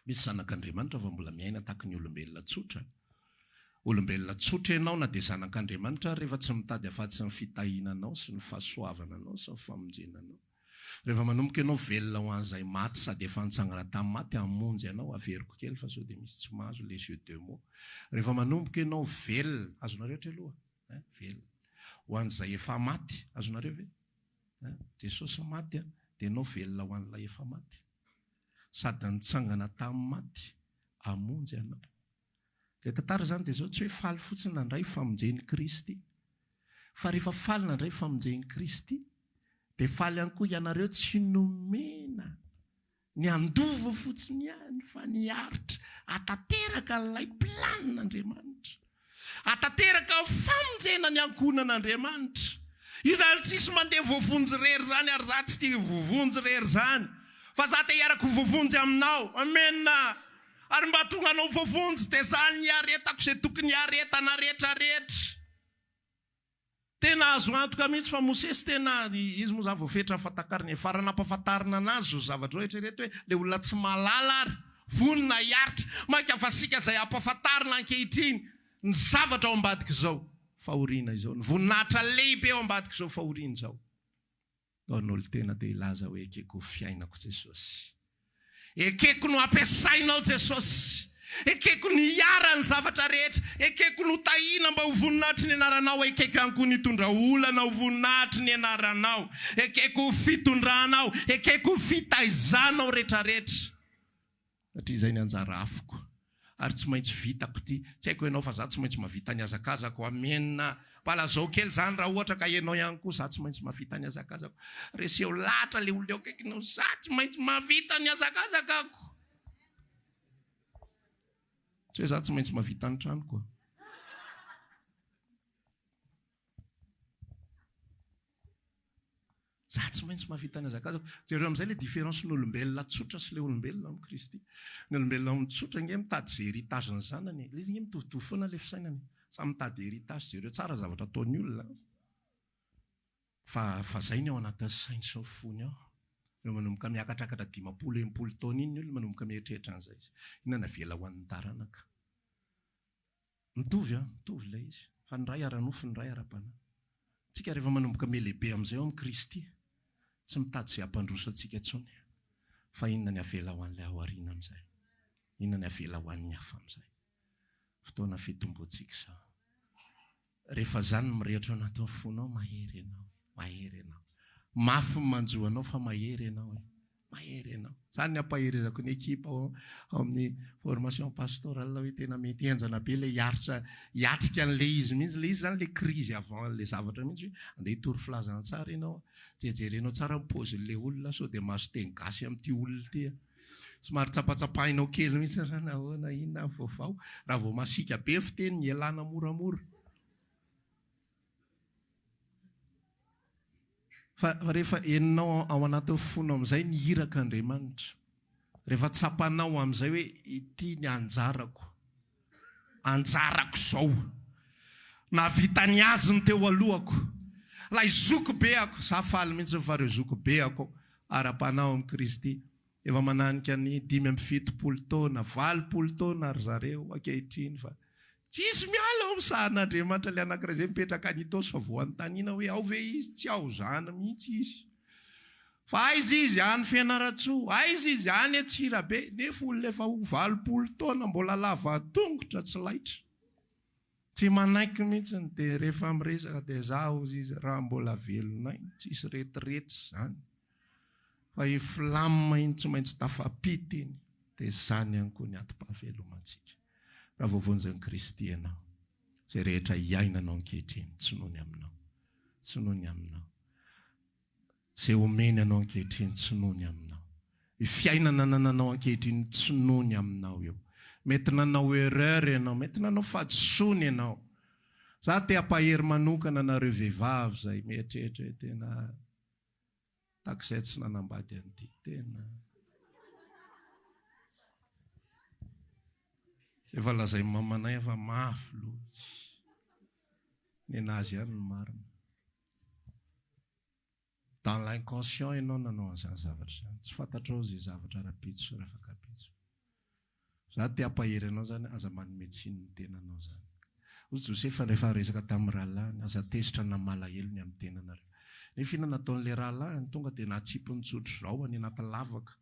S1: Misy zanak'Andriamanitra fa mbola miaina tahaka ny olombelona tsotra. Olombelona tsotra ianao na dia zanak'Andriamanitra rehefa tsy mitady afatsy ny fitahinanao sy ny fahasoavananao sy ny famonjenanao. Rehefa manomboka ianao velona ho an'izay maty sady efa nitsangana tamin'ny maty hamonjy ianao, averiko kely fa sao dia misy tsy mahazo les yeux de mots. Rehefa manomboka ianao velona, azonareo hatreloha, velona ho an'izay efa maty, azonareo ve? Jesosy maty dia ianao velona ho an'ilay efa maty. Sady nitsangana tamin'ny maty hamonjy ianao. Le tantara zany dia zao tsy hoe faly fotsiny nandray famonjen'i Kristy, fa rehefa faly nandray famonjen'i Kristy, dia faly ihany koa ianareo tsy nomena ny andova fotsiny ihany fa niaritra hatateraka an'ilay planin'Andriamanitra, hatateraka ny famonjena ny ankonan'Andriamanitra. Io zany tsisy mandeha voavonjy rery zany, ary za tsy tia voavonjy rery zany, fa za te hiarako voavonjy aminao. Amena. Ary mba tonga anao voavonjy dia zany ny aretako izay tokony aretana rehetrarehetra. Tena azo antoka mihitsy fa Mosesy tena izy moa za voafetra fatakariny farana ampahafantarina anazy zo zavatra rehetrarehetra hoe le olona tsy mahalala ary vonina hiaritra, maika fa sika izay ampahafantarina ankehitriny ny zavatra ao ambadika izao. fahoriana izao, ny voninahitra lehibe ao ambadika izao fahoriana izao. Taon'olo tena dia ilaza hoe ekeko ho fiainako Jesosy. Ekeko no ampiasainao Jesosy. Ekeko ny hiara ny zavatra rehetra. Ekeko no tahina mba ho voninahitry ny anaranao. Ekeko ihany koa nitondra olana ho voninahitry ny anaranao. Ekeko ho fitondranao. Ekeko ho fitaizanao rehetrarehetra. Satria izay ny anjara afoko. Ary tsy maintsy vitako ty. Tsy haiko ianao fa za tsy maintsy mavita ny azakazako amenina. Palazao kely zany raha ohatra ka ianao ihany koa za tsy maintsy mavita ny azakazako. Reseo latra le olona eo akaikinao, za tsy maintsy mavita ny azakazakako. Tsy hoe za tsy maintsy mavita ny trano koa. Za tsy maintsy mavita ny azakazako. Jereo amin'izay le différence n'olombelona tsotra sy le olombelona amin'ny Kristy. Ny olombelona mitsotra nge mitady ze heritage ny zanany. Le izy nge mitovitovy foana le fisainany. Samy mitady heritage jereo tsara zavatra ataony olona. Fa zay ny ao anatin'ny sainy sy ny fony ao. Reo manomboka miakatrakatra 50-80 taona iny ny olona manomboka mieritreritra an'izay izy. Inona vela ho an'ny taranaka. Mitovy ilay izy. Fa ny ray ara-nofo, ny ray ara-panahy. Tsika rehefa manomboka mialehibe amin'izay ao amin'ny Kristy, tsy mitady izay hampandroso antsika intsony. Fa inona ny avela ho an'ilay aoriana amin'izay. Inona ny avela ho an'ny hafa amin'izay. Fotoana fitomboantsika izao. Rehefa zany mirehitra ao anatin'ny fonao, mahery ianao, mahery ianao. Mafy manjo anao fa mahery ianao. Mahery ianao. Zany ny ampaherezako ny ekipa ao amin'ny formation pastorale hoe tena mety enjana be le hiatrika an'le izy mihitsy. Le izy zany le crise avant le zavatra mihitsy hoe andeha hitory filazana tsara ianao. Jerenao tsara ny paozin'le olona sao dia mahazo teny gasy amin'ity olona ty. Somary tsapatsapahinao kely mihitsy raha nahoana inona vaovao. Raha vao masika be fiteny ny ialana moramora. Fa rehefa eninao ao anatin'ny fonao amin'izay ny hiraka Andriamanitra. Rehefa tsapanao amin'izay hoe ity ny anjarako. Anjarako izao. Navita ny azy ny teo alohako. Lay zoko be ako. Za faly mihitsy fa reo zoko be ako. Ara-panao amin'ny Kristy. Efa mananika ny 5-7 taona, 20 taona ary zareo ankehitriny fa tsisy miala ao sahan'Andriamanitra le anankiray izay mipetraka an'Itosy fa voan-tanina hoe ao ve izy, tsy ao zany mihitsy izy. Fa aiza izy any Fianaratsoa, aiza izy any Antsirabe, nefa olona efa 20 taona mbola lava tongotra tsy laitra. Tsy manaiky mihitsy dia rehefa miresaka dia zaho izy raha mbola velonay, tsisy retirety zany. Fa iflamma iny tsy maintsy tafapity iny, dia zany ihany koa ny atom-pahavelomantsika. Raha voavonjy ny Kristy ianao, izay rehetra iainanao ankehitriny, tsy nohony aminao, tsy nohony aminao. Izay omeny anao ankehitriny, tsy nohony aminao. I fiainana nananao ankehitriny, tsy nohony aminao eo. Mety nanao erreur ianao, mety nanao fahadisoana ianao. Za te hampahery manokana nareo vehivavy izay mieritreritra hoe tena takizay tsy nanambady an'ity tena. Efa lazay mamanay efa mafy loatsy. Ny anazy ihany ny marina. Dans l'inconscient ianao nanao an'izany zavatra izany. Tsy fantatrao izay zavatra rapitso sy rafakapitso. Za te hampahery anao zany, aza manome tsiny ny tenanao zany. Ozy Josefa rehefa resaka tamin'ny rahalahy, aza tesitra na malahelo ny amin'ny tenanareo. Nefa inona nataon'le rahalahy, tonga dia natsipy ny tsotro zao any anaty lavaka.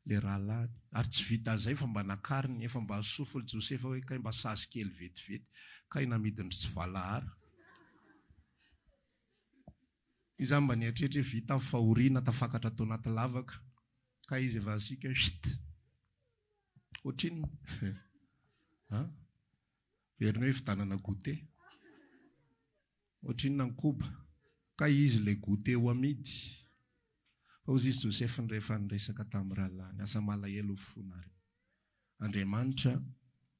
S1: Le rahalahy, ary tsy vita zay fa mba nakariny, efa mba sofily Josefa hoe kay mba sazy kely vetivety, kay namidiny tsy valahara. Izany mba nieritreritra vita fahoriana tafakatra tao anaty lavaka, kay izy efa asika ohatriny verina hoe fitanana goûter. Ohatriny ny koba, kay izy le goûter ho amidy. Fa ozy izy Josefa rehefa niresaka tamin'ny rahalahy, asa malahelo fonary. Andriamanitra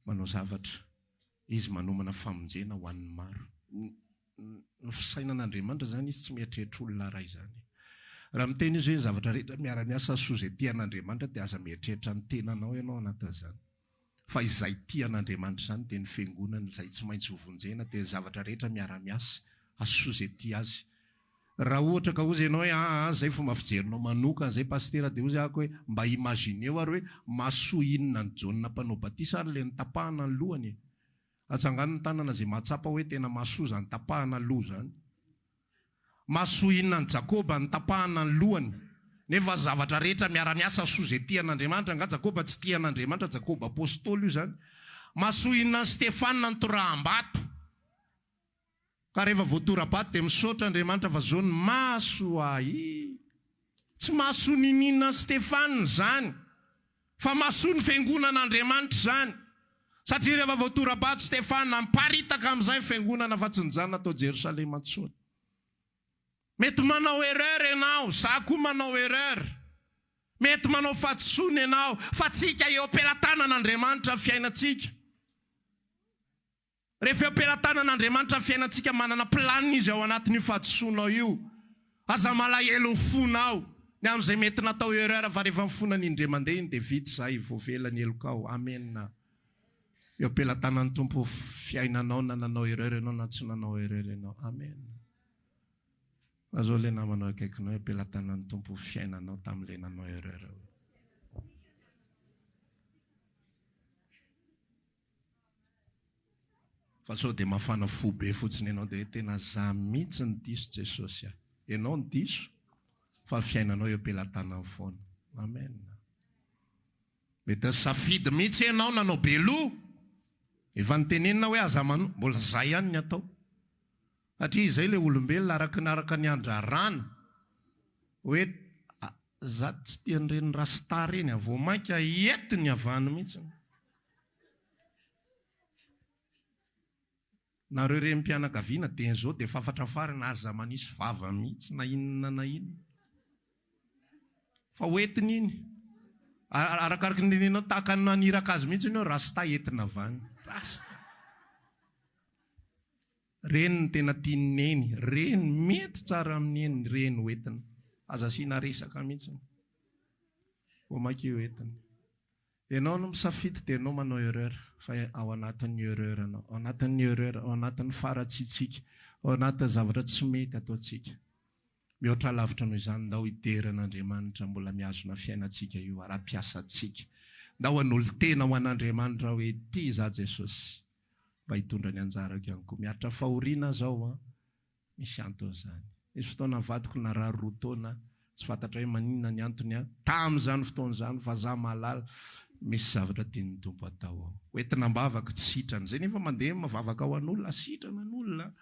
S1: manao zavatra, izy manomana famonjena ho an'ny maro. Ny fisainan'Andriamanitra zany izy tsy mieritreritra olona ray zany. Raha miteny izy hoe zavatra rehetra miara-miasa soa izay tian'Andriamanitra dia aza mieritreritra ny tenanao ianao anatin'izany. Fa izay tian'Andriamanitra zany dia ny fiangonana izay tsy maintsy hovonjena dia zavatra rehetra miara-miasa asoa izay tia azy. Raha ohatra ka ozy ianao hoe zay fomba fijerinao manokana zay pastera dia ozy ako hoe mba imagineo ary hoe masoa inona ny Jaona mpanao batisa ary le nitapahana ny lohany. atsangano ny tanana zay mahatsapa hoe tena mahasoa zany tapahana loha zany. Mahasoa inona ny Jakoba ny tapahana ny lohany. Nefa zavatra rehetra miara-miasa soa zay tian'Andriamanitra. Nga Jakoba tsy tian'Andriamanitra, Jakoba apôstôly io zany. Mahasoa inona ny Stefana ny toraham-bato. Ka rehefa voatora-bato dia misaotra Andriamanitra fa zao ny mahasoa ahy. Tsy mahasoa ninina Stefana zany, fa mahasoa ny fiangonan'Andriamanitra zany. Satria rehefa voatora-bato Stefana miparitaka amin'izay fiangonana fa tsy nijanona tao Jerosalema intsony. Mety manao erreur ianao, za koa manao erreur. Mety manao fahadisoana ianao, fa tsika eo am-pelatanan'Andriamanitra fiainantsika. Rehefa eo am-pelatanan'Andriamanitra fiainantsika manana planiny izy ao anatin'io fahadisoanao io. Aza malahelo ny fonao. Ny amin'izay mety natao erreur fa rehefa mifona ny indray mandeha iny dia vitsy zay voavela ny elokao. Amen. Eo am-pelatanan'ny Tompo fiainanao na nanao erreur ianao na tsy nanao erreur ianao. Amen. Azao le namanao akaikinao eo am-pelatanan'ny Tompo fiainanao tamin'ilay nanao erreur. Fa sao dia mafana fo be fotsiny ianao dia tena za mihitsy ny diso Jesosy. Ianao ny diso fa fiainanao eo am-pelatanany foana. Amen. Mety safidy mihitsy ianao nanao beloha. Efa nitenenina hoe aza manoa, mbola zay ihany ny atao. Satria izay ilay olombelona araka ny andrarana. Hoe za tsy tian'ireny rasta reny, vao mainka ety ny avany mihitsy. Nareo rem-pianakaviana dia zao dia fafatra farina aza manisy vava mihitsy na inona na inona. Fa hoetiny iny. Arakaraka ny nenao tahaka ny naniraka azy mihitsy ianao rasta etina avany. Rasta. Reny ny tena tiany neny. Reny mety tsara amin'ny eny. Reny hoetina. Aza siana resaka mihitsy. Ho mainka io hoetina. Ianao no misafidy dia ianao manao erreur. Fa ao anatin'ny erreur anao. Ao anatin'ny erreur. Ao anatin'ny faratsitsika. Ao anatin'ny zavatra tsy mety ataotsika. Mihoatra lavitra noho izany ndao hideran'Andriamanitra mbola mihazona fiainantsika io ara-piasantsika. Ndao hanolo tena ho an'Andriamanitra hoe ty za Jesosy. Mba hitondra ny anjarako ihany koa. Miaritra fahoriana zao misy antony zany. Misy fotoana vadiko narary roa taona tsy fantatra hoe maninona ny antony tamin'izany fotoana zany fa za mahalala misy zavatra tian'ny Tompo atao ao. Hoentina mbavaka tsy sitrana. Zay nefa mandeha mavavaka ao an'olona sitrana n'olona.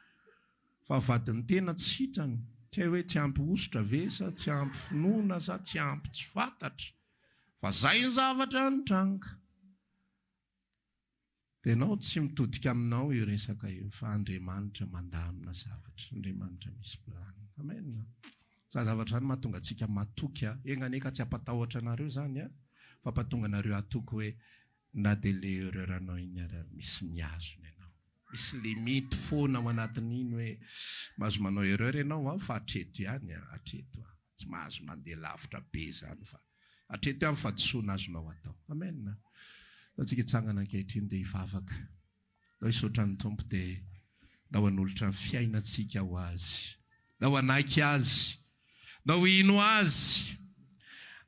S1: Fa vadiny tena tsy sitrana. Tsy hoe tsy ampy ositra ve sa tsy ampy finoana sa tsy ampy tsy fantatra. Fa zay ny zavatra nitranga. Dia ianao tsy mitodika aminao io resaka io. Fa Andriamanitra mandamina zavatra. Andriamanitra misy planiny. Amen. Za zavatra zany mahatonga antsika matoky. Enganeka tsy ampatahotra anareo zany. Fa ampatonga anareo atoky hoe na dia le erreur anao iny misy miazona ianao. Misy limite foana ao anatin'iny hoe mahazo manao erreur ianao fa hatreto ihany. Hatreto. Tsy mahazo mandeha lavitra be zany fa hatreto ihany fahadisoana azonao atao. Amen. Antsika hitsangana ankehitriny dia hivavaka. Ndao hisaotra ny Tompo dia ndao hanolotra ny fiainantsika ho azy. Ndao hanaiky azy. Ndao hino azy.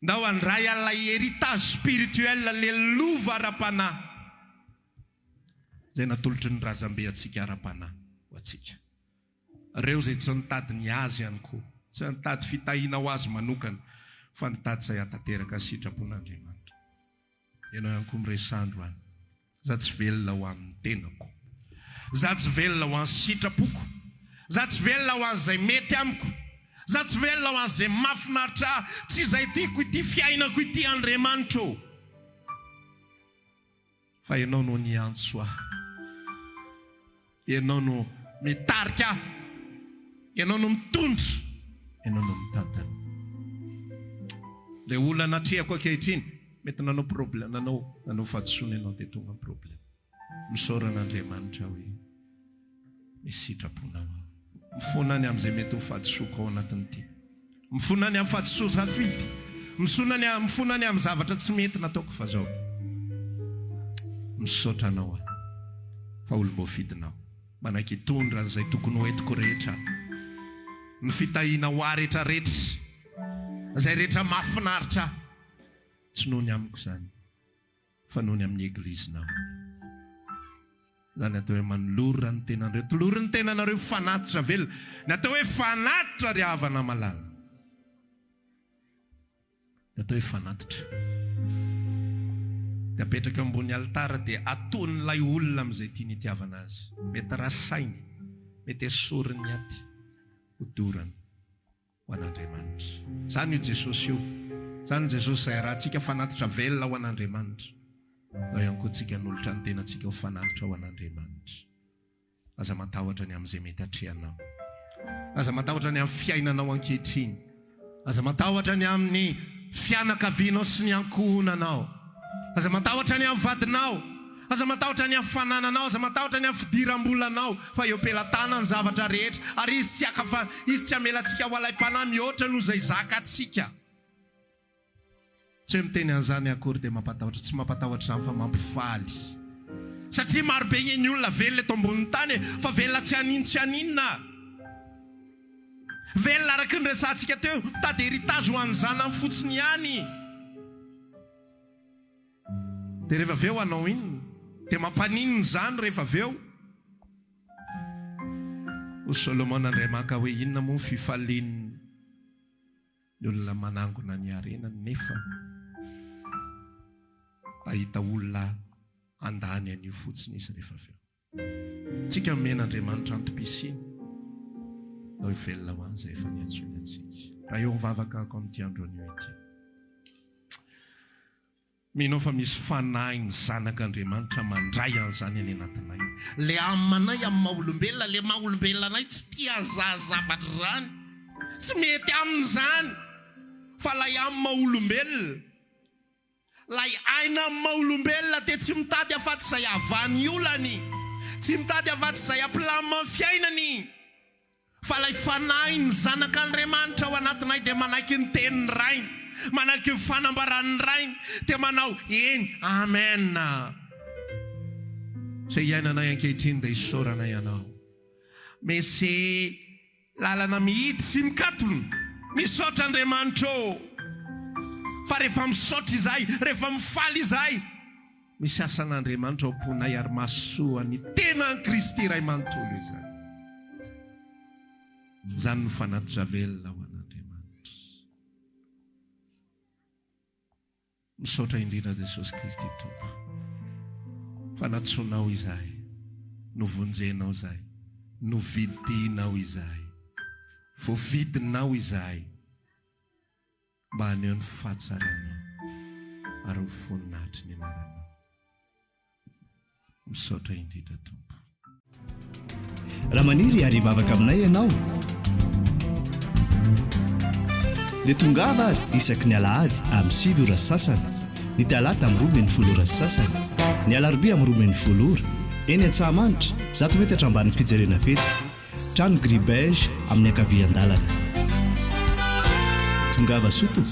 S1: Ndao handray an'ilay héritage spirituel le lova ara-panahy. Zay natolotry ny razambe atsika ara-panahy ho atsika. Reo zay tsy nitady ny azy ihany koa. Tsy nitady fitahiana ho azy manokana. Fa nitady say hatateraka sitrapon'Andriamanitra. Ianao ihany koa miresandro any. Za tsy velona ho amin'ny tenako. Za tsy velona ho amin'ny sitrapoko. Za tsy velona ho an'izay mety amiko. Za tsy velona ho an'izay mahafinaritra tsy izay tiako ity fiainako ity Andriamanitra. Fa ianao no niantso ahy. Ianao no mitarika. Ianao no mitondra. Ianao no mitantana. Ilay olona natrehako ankehitriny mety nanao problème, nanao fahadisoana ianao dia tonga problème. Misaoran'Andriamanitra hoe misy sitrapona ao. Mifonany amin'izay mety ho fahadisoako ao anatin'ity. Mifonany amin'ny fahadisoa safidy. Mifonany amin'ny zavatra tsy mety nataoko fa zao. Misaotra anao fa olom-boafidinao. Manaiky hitondra an'izay tokony hoentiko rehetra. Ny fitahiana ho ahy rehetrarehetra. Izay rehetra mahafinaritra. Tsy noho ny amiko zany. Fa noho ny amin'ny eglizinao. Zany atao hoe manolora ny tenanareo. Tolory ny tenanareo fanatitra velona. Ny atao hoe fanatitra ry havana malala. Ny atao hoe fanatitra. Dia apetraka ambony altara dia ataon'ilay olona amin'izay tiany itiavana azy. Mety rasainy, mety esoriny aty, hodorany ho an'Andriamanitra. Zany io Jesosy io. Zany Jesosy izay rahantsika fanatitra velona ho an'Andriamanitra. Ao ihany koa tsika nolotra ny tenantsika ho fanatitra ho an'Andriamanitra. Aza matahotra ny amin'izay mety hatrehanao. Aza matahotra ny amin'ny fiainanao ankehitriny. Aza matahotra ny amin'ny fianakavianao sy ny ankohonanao. Aza matahotra ny amin'ny vadinao. Aza matahotra ny amin'ny fanananao. Aza matahotra ny amin'ny fidiram-bolanao. Fa eo pelatana ny zavatra rehetra. Ary izy tsy hamelantsika ho alay-panahy mihoatra noho izay zaka atsika. Tsy miteny an'izany akory dia mampatahotra. Tsy mampatahotra izany fa mampifaly. Satria marobe ny olona velona eto ambonin'ny tany fa velona tsy aninona. Velona araka ny resantsika teo tady heritage ho an'ny zanany fotsiny ihany. Dia rehefa aveo anao inona? Dia mampaninona izany rehefa aveo? O Solomon Andriamanitra hoe inona moa ny fifalian'ny olona manangona ny arenany nefa ahita olona andany an'io fotsiny izy rehefa aveo. Tsika men'Andriamanitra antom-pisiny no velona ho an'izay efa niantsony atsika. Raha eo mivavaka ako amin'ity andro anio ity. Minao fa misy fanahy ny zanak'Andriamanitra mandray an'izany any anatinay. Le amanay amin'ny maha-olombelona, le maha-olombelona anay tsy tia zavatra izany. Tsy mety amin'izany. Fa lay amin'ny maha-olombelona. Lay aina amin'ny maha-olombelona dia tsy mitady afaty izay avany olany. Tsy mitady afaty izay ampilamina amin'ny fiainany. Fa lay fanahy ny zanak'Andriamanitra ao anatinay dia manaiky ny tenin'ny rainy. Manaiky ny fanambaran'ny rainy. Dia manao eny, amen. Izay iainanay ankehitriny dia isaoranay ianao. Mesy lalana mihidy sy mikatona. Misaotra Andriamanitra. Fa rehefa misaotra izay, rehefa mifaly izay, misy asan'Andriamanitra ao amponay ary mahasoa ny tenan'i Kristy iray manontolo izay. Zany ny fanatitra velona ho an'Andriamanitra. Misaotra indrindra Jesosy Kristy Tompo. Fa natsoanao izay, novonjenao izay, novidinao izay, voavidinao izay, mba haneo ny fahatsarana ary ho voninahitry ny anaranao. Misaotra indrindra Tompo.
S2: Raha maniry ary mavaka aminay ianao dia tongava ary isaky ny alahady amin'ny 7 ora sasany, ny talata amin'ny 12 ora sasany, ny alarobia amin'ny 12 ora, eny Antsahamanitra 100 metatra ambany fijerena fety, trano Gribege amin'ny ankavian-dalana. Tongava soto.